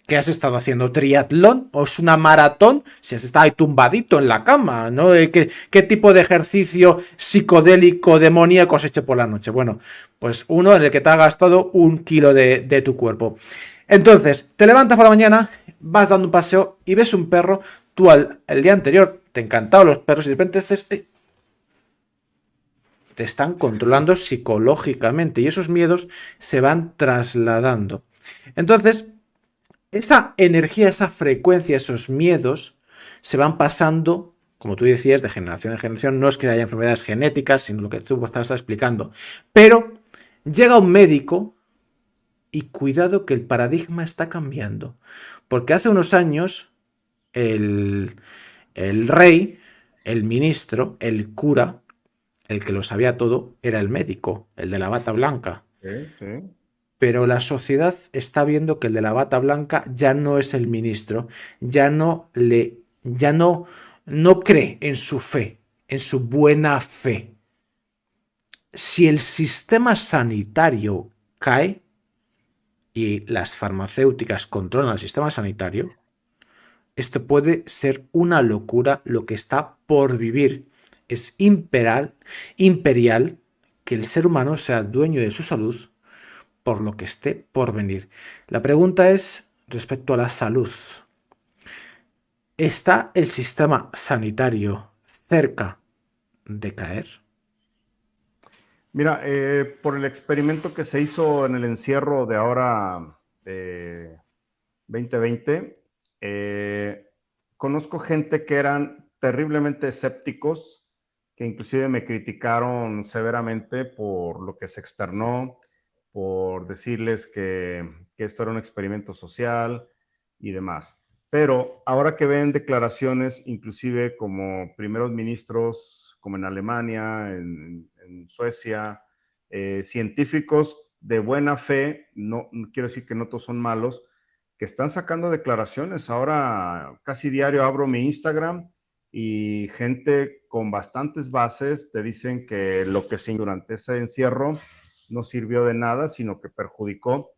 ¿Qué has estado haciendo? ¿Triatlón? ¿O es una maratón? Si has estado ahí tumbadito en la cama, ¿no? ¿Qué tipo de ejercicio psicodélico, demoníaco has hecho por la noche? Bueno, pues uno en el que te ha gastado 1 kilo de tu cuerpo. Entonces, te levantas por la mañana, vas dando un paseo y ves un perro. Tú el día anterior te encantaban los perros y de repente dices, te están controlando psicológicamente y esos miedos se van trasladando. Entonces, esa energía, esa frecuencia, esos miedos se van pasando, como tú decías, de generación en generación. No es que haya enfermedades genéticas, sino lo que tú estás explicando. Pero llega un médico y cuidado que el paradigma está cambiando. Porque hace unos años el rey, el ministro, el cura, el que lo sabía todo, era el médico, el de la bata blanca. Sí. Pero la sociedad está viendo que el de la bata blanca ya no es el ministro, ya no cree en su fe, en su buena fe. Si el sistema sanitario cae y las farmacéuticas controlan el sistema sanitario, esto puede ser una locura lo que está por vivir. Es imperial que el ser humano sea dueño de su salud por lo que esté por venir. La pregunta es respecto a la salud. ¿Está el sistema sanitario cerca de caer? Mira, por el experimento que se hizo en el encierro de ahora 2020, conozco gente que eran terriblemente escépticos, que inclusive me criticaron severamente por lo que se externó, por decirles que esto era un experimento social y demás. Pero ahora que ven declaraciones, inclusive como primeros ministros, como en Alemania, en Suecia, científicos de buena fe, no quiero decir que no todos son malos, que están sacando declaraciones. Ahora casi diario abro mi Instagram y gente con bastantes bases te dicen que lo que se durante ese encierro no sirvió de nada, sino que perjudicó,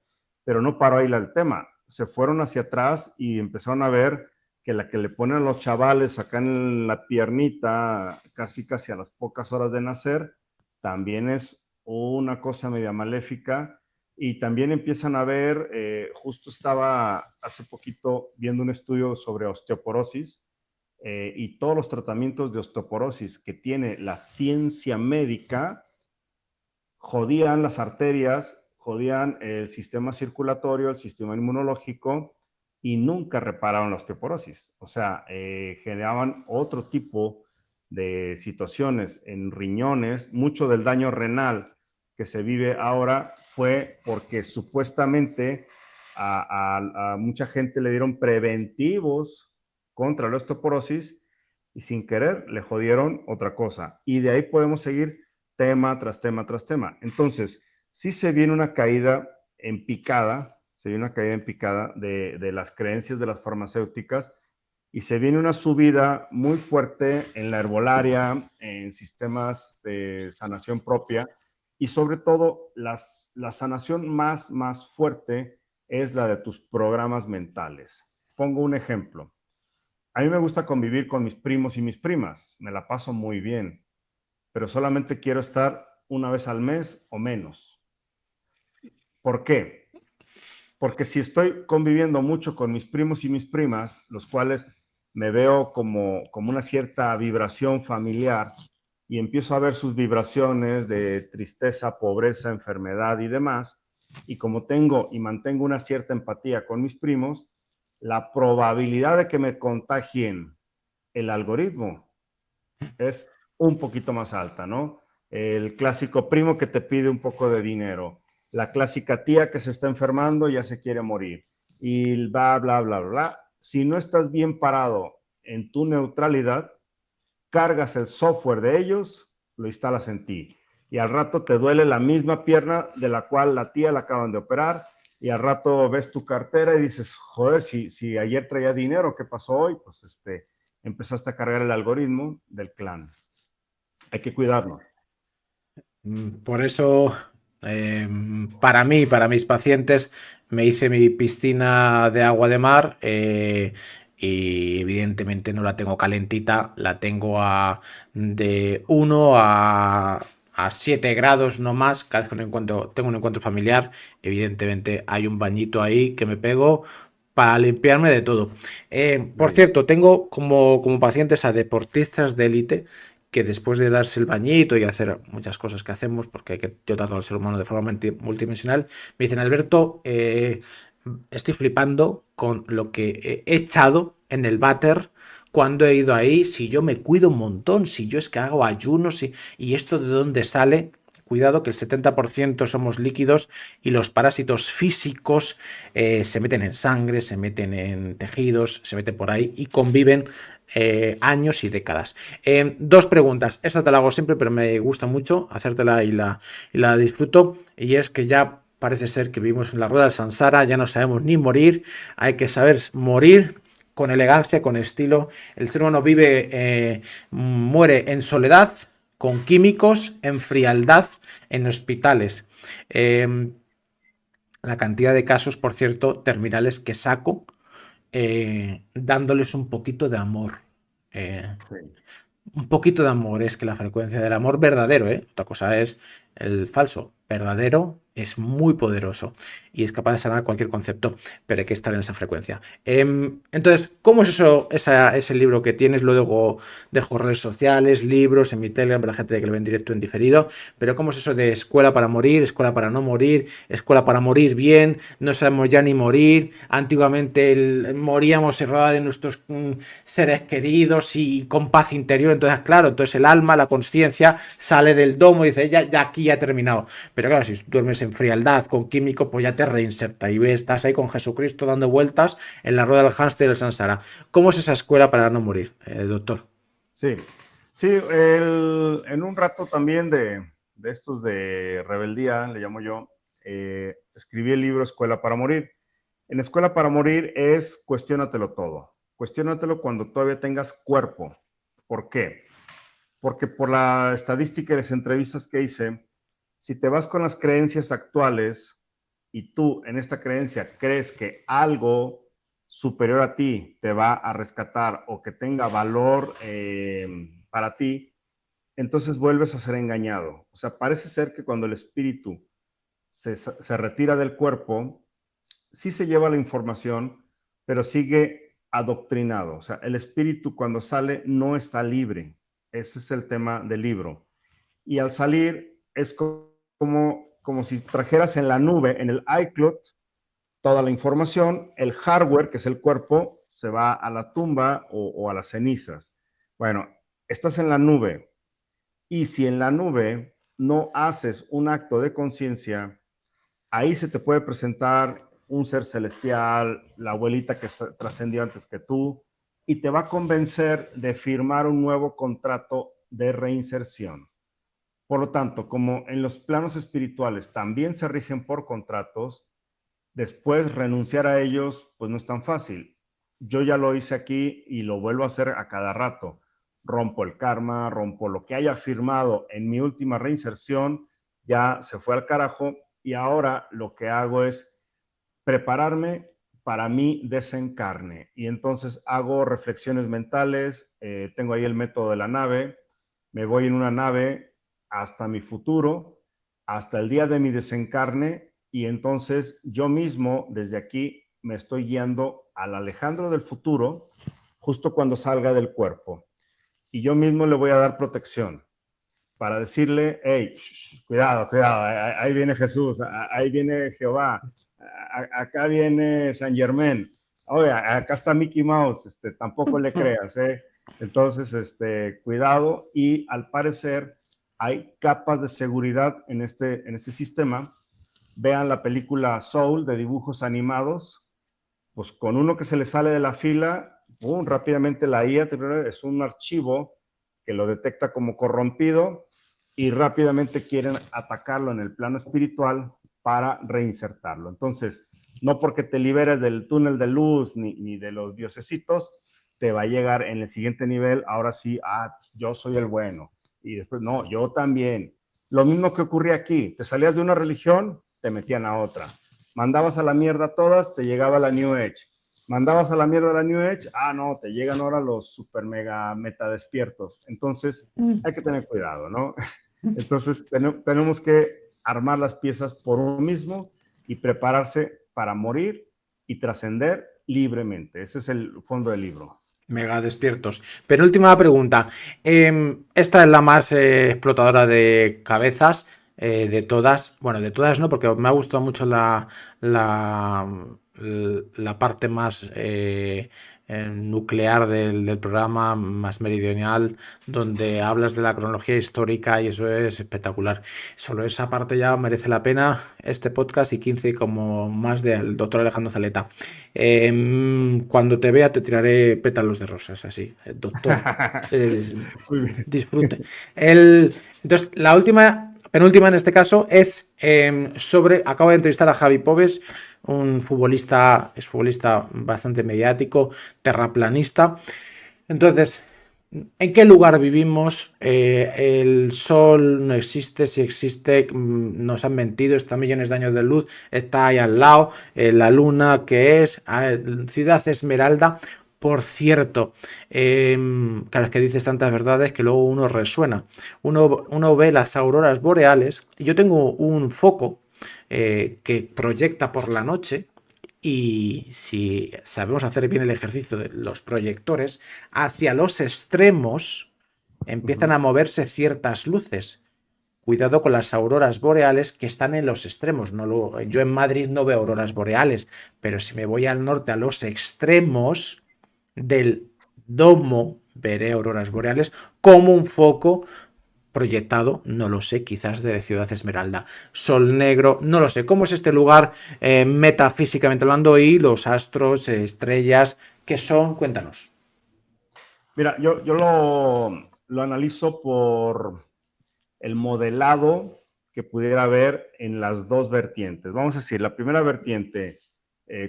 pero no paró ahí el tema. Se fueron hacia atrás y empezaron a ver que la que le ponen a los chavales acá en la piernita, casi a las pocas horas de nacer, también es una cosa media maléfica, y también empiezan a ver, justo estaba hace poquito viendo un estudio sobre osteoporosis, y todos los tratamientos de osteoporosis que tiene la ciencia médica jodían las arterias, jodían el sistema circulatorio, el sistema inmunológico, y nunca repararon la osteoporosis. O sea, generaban otro tipo de situaciones en riñones. Mucho del daño renal que se vive ahora fue porque supuestamente a mucha gente le dieron preventivos contra la osteoporosis y sin querer le jodieron otra cosa. Y de ahí podemos seguir tema tras tema tras tema. Entonces, sí se viene una caída en picada, de las creencias de las farmacéuticas, y se viene una subida muy fuerte en la herbolaria, en sistemas de sanación propia, y sobre todo la sanación más fuerte es la de tus programas mentales. Pongo un ejemplo. A mí me gusta convivir con mis primos y mis primas, me la paso muy bien, pero solamente quiero estar una vez al mes o menos. ¿Por qué? Porque si estoy conviviendo mucho con mis primos y mis primas, los cuales me veo como una cierta vibración familiar, y empiezo a ver sus vibraciones de tristeza, pobreza, enfermedad y demás, y como tengo y mantengo una cierta empatía con mis primos, la probabilidad de que me contagien el algoritmo es un poquito más alta, ¿no? El clásico primo que te pide un poco de dinero, la clásica tía que se está enfermando y ya se quiere morir, y bla, bla, bla, bla. Si no estás bien parado en tu neutralidad, cargas el software de ellos, lo instalas en ti, y al rato te duele la misma pierna de la cual la tía la acaban de operar, y al rato ves tu cartera y dices, joder, si ayer traía dinero, ¿qué pasó hoy? Pues empezaste a cargar el algoritmo del clan. Hay que cuidarnos. Por eso, para mí, para mis pacientes, me hice mi piscina de agua de mar, y evidentemente no la tengo calentita, la tengo de 1 a 7 grados, no más. Cada vez que tengo un encuentro familiar, evidentemente hay un bañito ahí que me pego para limpiarme de todo. Por cierto, tengo como pacientes a deportistas de élite que después de darse el bañito y hacer muchas cosas que hacemos, porque hay que tratar al ser humano de forma multidimensional, me dicen, Alberto, estoy flipando con lo que he echado en el váter cuando he ido ahí, si yo me cuido un montón, si yo es que hago ayunos, y esto de dónde sale. Cuidado que el 70% somos líquidos, y los parásitos físicos se meten en sangre, se meten en tejidos, se meten por ahí y conviven años y décadas. Dos preguntas, esta te la hago siempre, pero me gusta mucho hacértela y la disfruto, y es que ya parece ser que vivimos en la rueda del samsara, ya no sabemos ni morir, hay que saber morir con elegancia, con estilo. El ser humano muere en soledad, con químicos, en frialdad, en hospitales. La cantidad de casos, por cierto, terminales que saco, dándoles un poquito de amor. Un poquito de amor, es que la frecuencia del amor verdadero, otra cosa es el falso, verdadero, es muy poderoso y es capaz de sanar cualquier concepto, pero hay que estar en esa frecuencia. Entonces, ¿cómo es eso, ese libro que tienes? Luego dejo redes sociales, libros en mi Telegram para la gente que lo ve en directo, en diferido, pero ¿cómo es eso de escuela para morir, escuela para no morir, escuela para morir bien, no sabemos ya ni morir? Antiguamente moríamos en rodeados de nuestros seres queridos y con paz interior, entonces claro, entonces el alma, la conciencia sale del domo y dice, ya aquí ya he terminado. Pero claro, si duermes en frialdad con químico, pues ya te reinserta y estás ahí con Jesucristo dando vueltas en la rueda del hámster del samsara. ¿Cómo es esa escuela para no morir, doctor? Sí, en un rato también de estos de rebeldía, le llamo yo, escribí el libro Escuela para Morir. En Escuela para Morir es cuestiónatelo todo. Cuestiónatelo cuando todavía tengas cuerpo. ¿Por qué? Porque por la estadística y las entrevistas que hice, si te vas con las creencias actuales y tú en esta creencia crees que algo superior a ti te va a rescatar o que tenga valor para ti, entonces vuelves a ser engañado. O sea, parece ser que cuando el espíritu se retira del cuerpo, sí se lleva la información, pero sigue adoctrinado. O sea, el espíritu cuando sale no está libre. Ese es el tema del libro. Y al salir es como si trajeras en la nube, en el iCloud, toda la información. El hardware, que es el cuerpo, se va a la tumba o a las cenizas. Bueno, estás en la nube. Y si en la nube no haces un acto de conciencia, ahí se te puede presentar un ser celestial, la abuelita que trascendió antes que tú, y te va a convencer de firmar un nuevo contrato de reinserción. Por lo tanto, como en los planos espirituales también se rigen por contratos, después renunciar a ellos, pues no es tan fácil. Yo ya lo hice aquí y lo vuelvo a hacer a cada rato. Rompo el karma, rompo lo que haya firmado en mi última reinserción, ya se fue al carajo y ahora lo que hago es prepararme para mi desencarne. Y entonces hago reflexiones mentales, tengo ahí el método de la nave, me voy en una nave hasta mi futuro, hasta el día de mi desencarne, y entonces yo mismo desde aquí me estoy guiando al Alejandro del futuro justo cuando salga del cuerpo. Y yo mismo le voy a dar protección para decirle, hey, cuidado, cuidado, ahí viene Jesús, ahí viene Jehová, acá viene San Germán, oye, acá está Mickey Mouse, tampoco le creas, ¿eh? Entonces, cuidado, y al parecer hay capas de seguridad en este sistema. Vean la película Soul de dibujos animados, pues con uno que se le sale de la fila, ¡pum!, rápidamente la IA es un archivo que lo detecta como corrompido y rápidamente quieren atacarlo en el plano espiritual para reinsertarlo. Entonces, no porque te liberes del túnel de luz ni de los diosesitos, te va a llegar en el siguiente nivel, ahora sí, yo soy el bueno. Y después, no, yo también. Lo mismo que ocurría aquí, te salías de una religión, te metían a otra. Mandabas a la mierda a todas, te llegaba la New Age. Mandabas a la mierda a la New Age, no, te llegan ahora los super mega meta despiertos. Entonces, hay que tener cuidado, ¿no? Entonces, tenemos que armar las piezas por uno mismo y prepararse para morir y trascender libremente. Ese es el fondo del libro. Mega despiertos. Penúltima pregunta. Esta es la más explotadora de cabezas de todas. Bueno, de todas no, porque me ha gustado mucho la parte más nuclear del programa, más meridional, donde hablas de la cronología histórica y eso es espectacular. Solo esa parte ya merece la pena este podcast y 15 como más del doctor Alejandro Zaleta. Cuando te vea te tiraré pétalos de rosas, así. Doctor, disfrute. Entonces, penúltima en este caso es acabo de entrevistar a Javi Pobes, un exfutbolista bastante mediático, terraplanista. Entonces, ¿en qué lugar vivimos? El sol no existe, si existe, nos han mentido, está a millones de años de luz, está ahí al lado, la luna, ¿qué es? Ciudad Esmeralda. Por cierto, cada vez que dices tantas verdades que luego uno resuena. Uno ve las auroras boreales y yo tengo un foco que proyecta por la noche y si sabemos hacer bien el ejercicio de los proyectores, hacia los extremos empiezan a moverse ciertas luces. Cuidado con las auroras boreales que están en los extremos. Yo en Madrid no veo auroras boreales, pero si me voy al norte a los extremos del domo veré auroras boreales como un foco proyectado, no lo sé, quizás de Ciudad Esmeralda, Sol Negro, no lo sé. ¿Cómo es este lugar metafísicamente hablando y los astros, estrellas, qué son? Cuéntanos. Mira, yo lo analizo por el modelado que pudiera haber en las dos vertientes. Vamos a decir, la primera vertiente,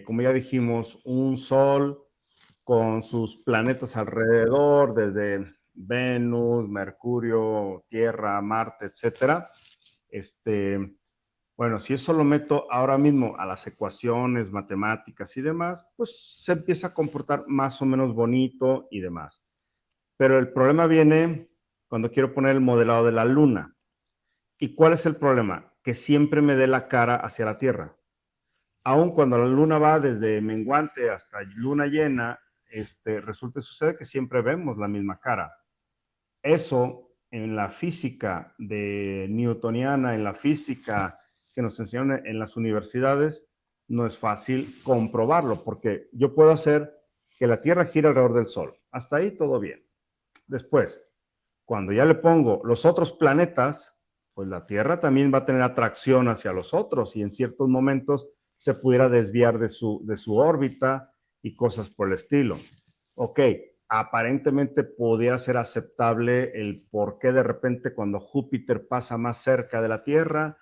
como ya dijimos, un sol con sus planetas alrededor, desde Venus, Mercurio, Tierra, Marte, etcétera. Bueno, si eso lo meto ahora mismo a las ecuaciones matemáticas y demás, pues se empieza a comportar más o menos bonito y demás. Pero el problema viene cuando quiero poner el modelado de la luna. ¿Y cuál es el problema? Que siempre me dé la cara hacia la Tierra. Aun cuando la luna va desde menguante hasta luna llena, sucede que siempre vemos la misma cara. Eso en la física de newtoniana, en la física que nos enseñan en las universidades, no es fácil comprobarlo, porque yo puedo hacer que la Tierra gira alrededor del Sol. Hasta ahí todo bien. Después, cuando ya le pongo los otros planetas, pues la Tierra también va a tener atracción hacia los otros y en ciertos momentos se pudiera desviar de su órbita y cosas por el estilo. Ok, aparentemente pudiera ser aceptable el por qué de repente cuando Júpiter pasa más cerca de la Tierra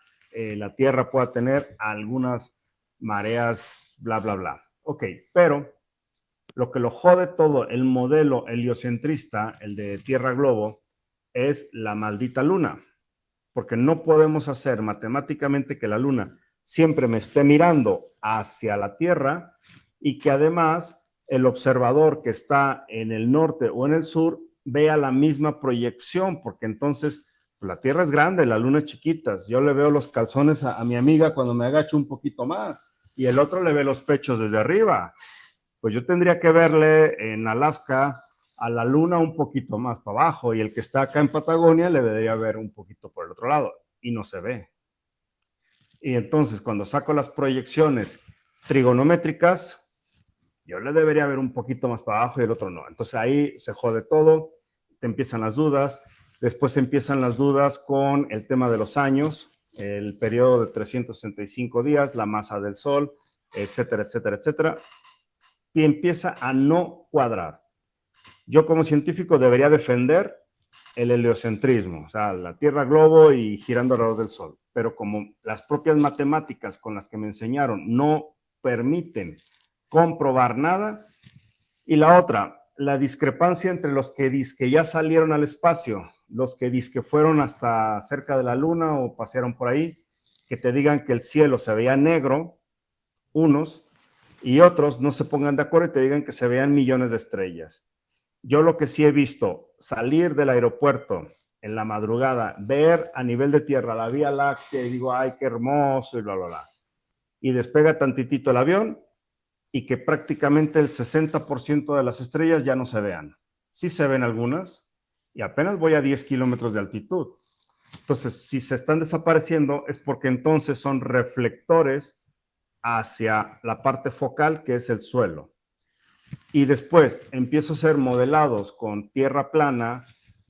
pueda tener algunas mareas, bla, bla, bla. Ok, pero lo que lo jode todo el modelo heliocentrista, el de Tierra-Globo, es la maldita luna. Porque no podemos hacer matemáticamente que la luna siempre me esté mirando hacia la Tierra y que además el observador que está en el norte o en el sur vea la misma proyección, porque entonces la Tierra es grande, la luna es chiquita. Yo le veo los calzones a mi amiga cuando me agacho un poquito más y el otro le ve los pechos desde arriba. Pues yo tendría que verle en Alaska a la luna un poquito más para abajo y el que está acá en Patagonia le debería ver un poquito por el otro lado y no se ve. Y entonces cuando saco las proyecciones trigonométricas, yo le debería ver un poquito más para abajo y el otro no. Entonces ahí se jode todo, te empiezan las dudas, después empiezan las dudas con el tema de los años, el periodo de 365 días, la masa del Sol, etcétera, etcétera, etcétera, y empieza a no cuadrar. Yo como científico debería defender el heliocentrismo, o sea, la Tierra globo y girando alrededor del Sol, pero como las propias matemáticas con las que me enseñaron no permiten comprobar nada, y la otra, la discrepancia entre los que dizque ya salieron al espacio, los que dizque fueron hasta cerca de la luna o pasearon por ahí, que te digan que el cielo se veía negro, unos, y otros no se pongan de acuerdo y te digan que se vean millones de estrellas. Yo lo que sí he visto, salir del aeropuerto en la madrugada, ver a nivel de tierra la Vía Láctea y digo, ay, qué hermoso y bla, bla, bla. Y despega tantitito el avión y que prácticamente el 60% de las estrellas ya no se vean. Sí se ven algunas y apenas voy a 10 kilómetros de altitud. Entonces, si se están desapareciendo es porque entonces son reflectores hacia la parte focal que es el suelo. Y después empiezo a hacer modelados con tierra plana,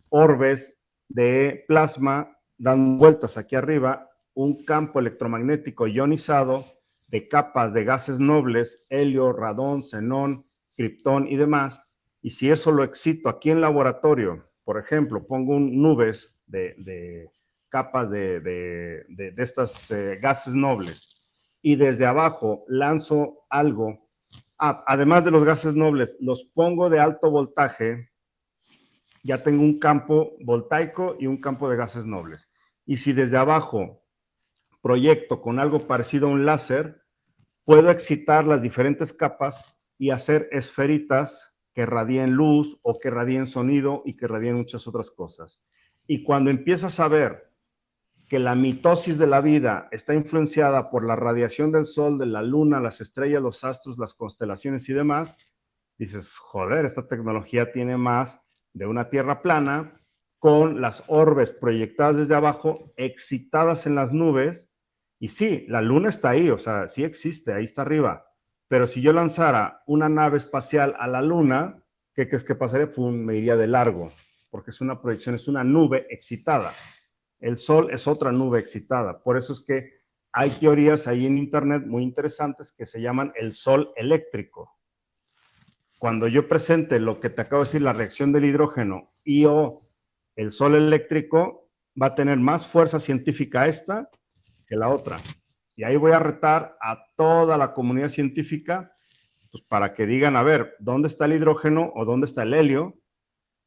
orbes de plasma, dando vueltas aquí arriba, un campo electromagnético ionizado de capas de gases nobles, helio, radón, xenón, criptón y demás. Y si eso lo excito aquí en laboratorio, por ejemplo, pongo nubes de capas de estas gases nobles y desde abajo lanzo algo. Además de los gases nobles, los pongo de alto voltaje, ya tengo un campo voltaico y un campo de gases nobles. Y si desde abajo proyecto con algo parecido a un láser, puedo excitar las diferentes capas y hacer esferitas que radien luz o que radien sonido y que radien muchas otras cosas. Y cuando empiezas a ver que la mitosis de la vida está influenciada por la radiación del Sol, de la Luna, las estrellas, los astros, las constelaciones y demás, dices, joder, esta tecnología tiene más de una Tierra plana con las orbes proyectadas desde abajo, excitadas en las nubes, y sí, la Luna está ahí, o sea, sí existe, ahí está arriba, pero si yo lanzara una nave espacial a la Luna, ¿qué crees que pasaría? Pum, me iría de largo, porque es una proyección, es una nube excitada. El Sol es otra nube excitada. Por eso es que hay teorías ahí en Internet muy interesantes que se llaman el Sol eléctrico. Cuando yo presente lo que te acabo de decir, la reacción del hidrógeno y o el Sol eléctrico, va a tener más fuerza científica esta que la otra. Y ahí voy a retar a toda la comunidad científica pues, para que digan, a ver, ¿dónde está el hidrógeno o dónde está el helio?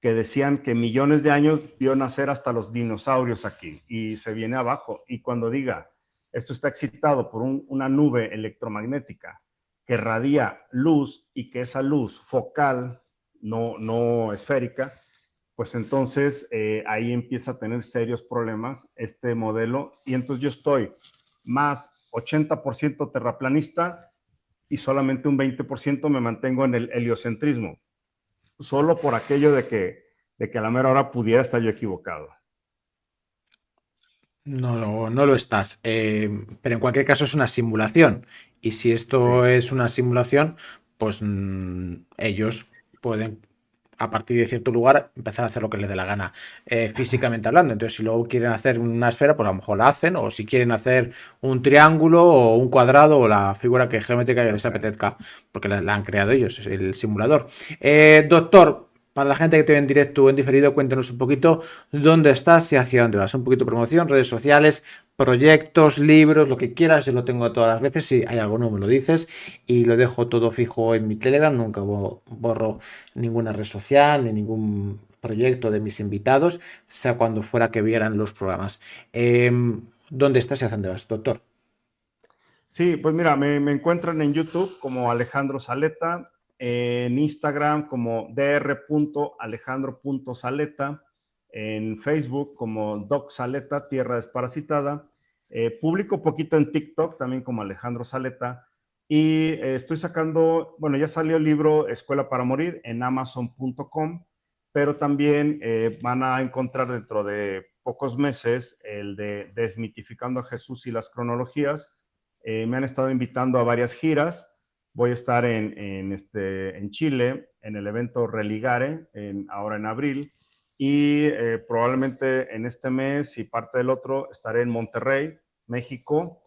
Que decían que millones de años vio nacer hasta los dinosaurios aquí y se viene abajo. Y cuando diga, esto está excitado por una nube electromagnética que radia luz y que esa luz focal, no esférica, pues entonces ahí empieza a tener serios problemas este modelo, y entonces yo estoy más 80% terraplanista y solamente un 20% me mantengo en el heliocentrismo, solo por aquello de que a la mera hora pudiera estar yo equivocado. No, no lo estás. Pero en cualquier caso es una simulación. Y si esto es una simulación, pues ellos pueden, a partir de cierto lugar, empezar a hacer lo que les dé la gana, físicamente hablando. Entonces, si luego quieren hacer una esfera, pues a lo mejor la hacen. O si quieren hacer un triángulo o un cuadrado o la figura geométrica que les apetezca, porque la han creado ellos, es el simulador. Doctor, para la gente que te ve en directo o en diferido, cuéntanos un poquito dónde estás y hacia dónde vas. Un poquito de promoción, redes sociales, proyectos, libros, lo que quieras. Yo lo tengo todas las veces. Si hay algo nuevo me lo dices y lo dejo todo fijo en mi Telegram. Nunca borro ninguna red social ni ningún proyecto de mis invitados, sea cuando fuera que vieran los programas. ¿Dónde estás y hacia dónde vas, doctor? Sí, pues mira, me encuentran en YouTube como Alejandro Saleta, en Instagram como dr.alejandro.saleta, en Facebook como Doc Saleta, Tierra Desparasitada. Publico poquito en TikTok también como Alejandro Saleta, y estoy sacando, bueno, ya salió el libro Escuela para Morir en Amazon.com, pero también van a encontrar dentro de pocos meses el de Desmitificando a Jesús y las cronologías. Me han estado invitando a varias giras. Voy a estar en Chile, en el evento Religare, ahora en abril, y probablemente en este mes y parte del otro estaré en Monterrey, México.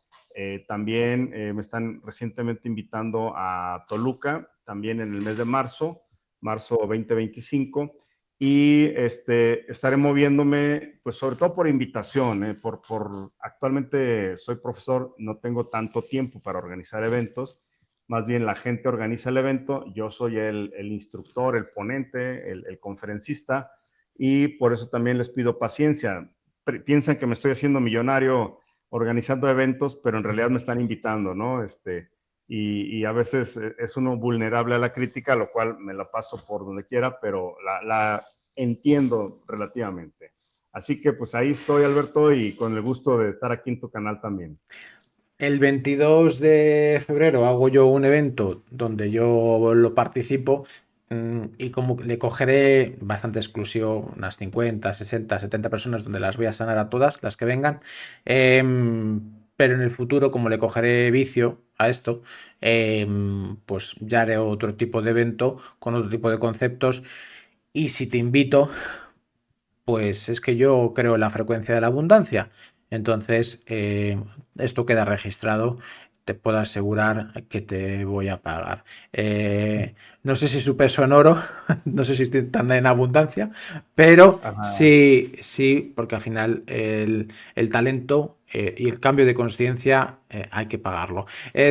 También me están recientemente invitando a Toluca, también en el mes de marzo 2025, y estaré moviéndome, pues sobre todo por invitación, actualmente soy profesor, no tengo tanto tiempo para organizar eventos. Más bien la gente organiza el evento, yo soy el instructor, el ponente, el conferencista, y por eso también les pido paciencia. Piensan que me estoy haciendo millonario organizando eventos, pero en realidad me están invitando, ¿no? Y a veces es uno vulnerable a la crítica, lo cual me la paso por donde quiera, pero la entiendo relativamente. Así que pues ahí estoy, Alberto, y con el gusto de estar aquí en tu canal también. El 22 de febrero hago yo un evento donde yo lo participo, y como le cogeré bastante exclusivo, unas 50, 60, 70 personas, donde las voy a sanar a todas las que vengan. Pero en el futuro, como le cogeré vicio a esto, pues ya haré otro tipo de evento con otro tipo de conceptos. Y si te invito, pues es que yo creo en la frecuencia de la abundancia. Entonces, esto queda registrado. Te puedo asegurar que te voy a pagar. No sé si su peso en oro, no sé si estoy tan en abundancia, pero sí, porque al final el talento y el cambio de conciencia hay que pagarlo.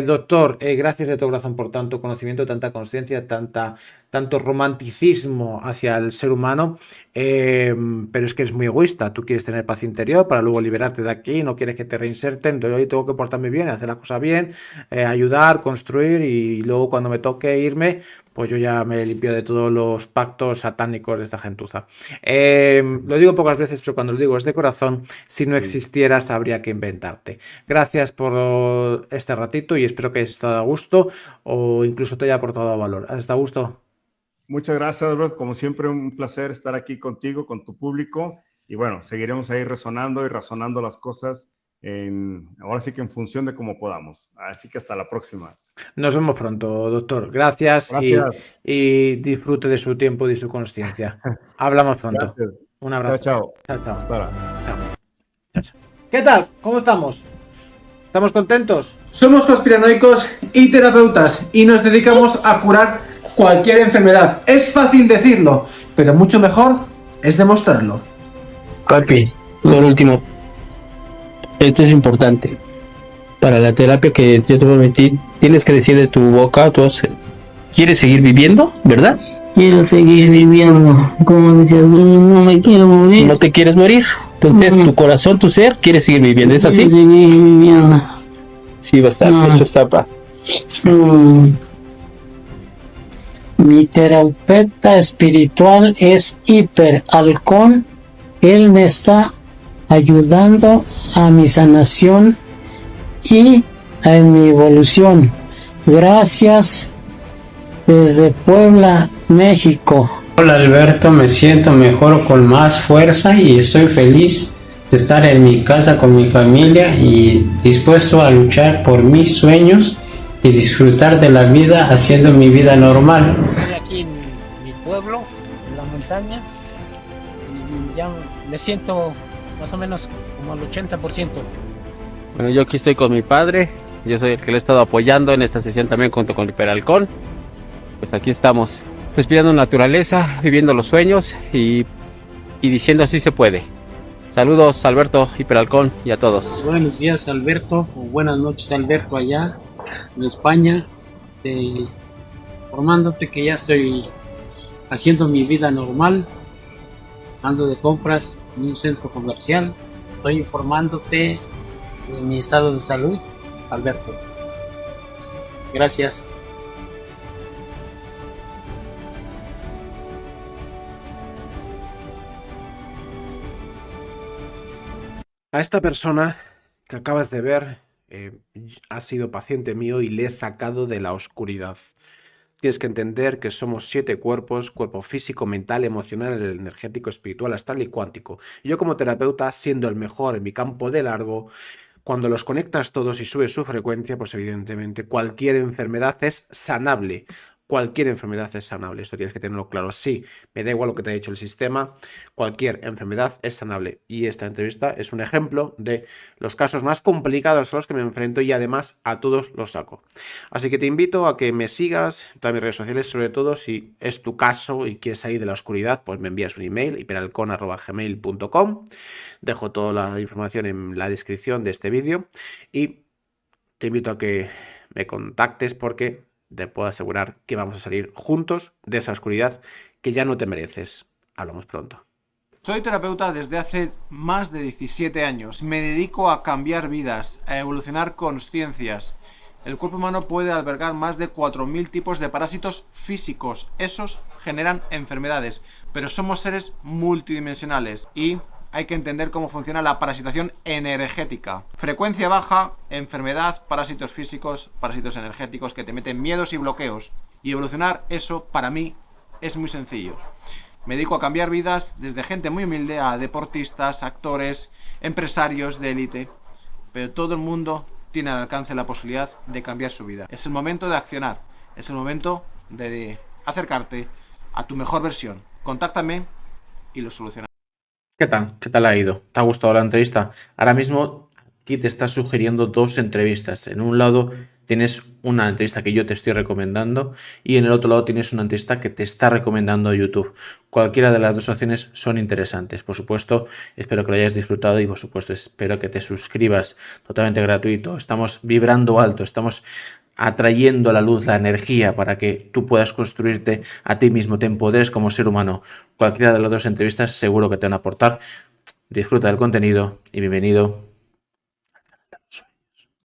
Doctor, gracias de todo corazón por tanto conocimiento, tanta conciencia, tanto romanticismo hacia el ser humano, pero es que eres muy egoísta. Tú quieres tener paz interior para luego liberarte de aquí, no quieres que te reinserten. Entonces hoy tengo que portarme bien, hacer las cosas bien, ayudar, construir, y luego cuando me toque irme, pues yo ya me limpio de todos los pactos satánicos de esta gentuza. Lo digo pocas veces, pero cuando lo digo es de corazón. Si no existieras, habría que inventarte. Gracias por este ratito y espero que hayas estado a gusto o incluso te haya aportado valor. ¿Has estado a gusto? Muchas gracias, Albert. Como siempre, un placer estar aquí contigo, con tu público. Y bueno, seguiremos ahí resonando y razonando las cosas, ahora sí que en función de cómo podamos. Así que hasta la próxima. Nos vemos pronto, doctor. Gracias. Y disfrute de su tiempo y de su consciencia. Hablamos pronto. Gracias. Un abrazo. Chao. Chao. Hasta ahora. Chao. ¿Qué tal? ¿Cómo estamos? ¿Estamos contentos? Somos conspiranoicos y terapeutas y nos dedicamos a curar cualquier enfermedad. Es fácil decirlo, pero mucho mejor es demostrarlo. Papi, lo último. Esto es importante. Para la terapia que yo te voy a meter, tienes que decir de tu boca, ¿quieres seguir viviendo? ¿Verdad? Quiero seguir viviendo. Como decías, no me quiero morir. ¿No te quieres morir? Entonces tu corazón, tu ser, quiere seguir viviendo. ¿Es así? Quiero seguir viviendo. Sí, va a estar. De hecho, está pa. Mi terapeuta espiritual es Hiper Halcón. Él me está ayudando a mi sanación y a mi evolución. Gracias desde Puebla, México. Hola Alberto, me siento mejor con más fuerza y estoy feliz de estar en mi casa con mi familia y dispuesto a luchar por mis sueños y disfrutar de la vida haciendo mi vida normal. Estoy aquí en mi pueblo, en la montaña, y ya me siento más o menos como al 80%. Bueno, yo aquí estoy con mi padre, yo soy el que le he estado apoyando en esta sesión también junto con Hiperalcón. Pues aquí estamos, respirando naturaleza, viviendo los sueños y diciendo así se puede. Saludos Alberto, Hiperalcón y a todos. Buenos días Alberto, o buenas noches Alberto allá en España, informándote que ya estoy haciendo mi vida normal, ando de compras en un centro comercial, estoy informándote de mi estado de salud, Alberto. Gracias. A esta persona que acabas de ver ha sido paciente mío y le he sacado de la oscuridad. Tienes que entender que somos 7 cuerpos: cuerpo físico, mental, emocional, el energético, espiritual, astral y cuántico. Y yo como terapeuta, siendo el mejor en mi campo de largo, cuando los conectas todos y subes su frecuencia, pues evidentemente cualquier enfermedad es sanable. Cualquier enfermedad es sanable, esto tienes que tenerlo claro. Sí, me da igual lo que te ha dicho el sistema, cualquier enfermedad es sanable. Y esta entrevista es un ejemplo de los casos más complicados a los que me enfrento y además a todos los saco. Así que te invito a que me sigas en todas mis redes sociales, sobre todo si es tu caso y quieres salir de la oscuridad, pues me envías un email, hiperalcon@gmail.com. Dejo toda la información en la descripción de este vídeo y te invito a que me contactes porque te puedo asegurar que vamos a salir juntos de esa oscuridad que ya no te mereces. Hablamos pronto. Soy terapeuta desde hace más de 17 años. Me dedico a cambiar vidas, a evolucionar consciencias. El cuerpo humano puede albergar más de 4.000 tipos de parásitos físicos. Esos generan enfermedades, pero somos seres multidimensionales y hay que entender cómo funciona la parasitación energética. Frecuencia baja, enfermedad, parásitos físicos, parásitos energéticos que te meten miedos y bloqueos. Y evolucionar eso, para mí, es muy sencillo. Me dedico a cambiar vidas desde gente muy humilde a deportistas, actores, empresarios de élite. Pero todo el mundo tiene al alcance la posibilidad de cambiar su vida. Es el momento de accionar. Es el momento de acercarte a tu mejor versión. Contáctame y lo solucionamos. ¿Qué tal? ¿Qué tal ha ido? ¿Te ha gustado la entrevista? Ahora mismo aquí te está sugiriendo 2 entrevistas. En un lado tienes una entrevista que yo te estoy recomendando y en el otro lado tienes una entrevista que te está recomendando YouTube. Cualquiera de las 2 opciones son interesantes. Por supuesto, espero que lo hayas disfrutado y por supuesto espero que te suscribas. Totalmente gratuito. Estamos vibrando alto, estamos atrayendo la luz, la energía para que tú puedas construirte a ti mismo, te empoderes como ser humano. Cualquiera de las 2 entrevistas seguro que te van a aportar. Disfruta del contenido y bienvenido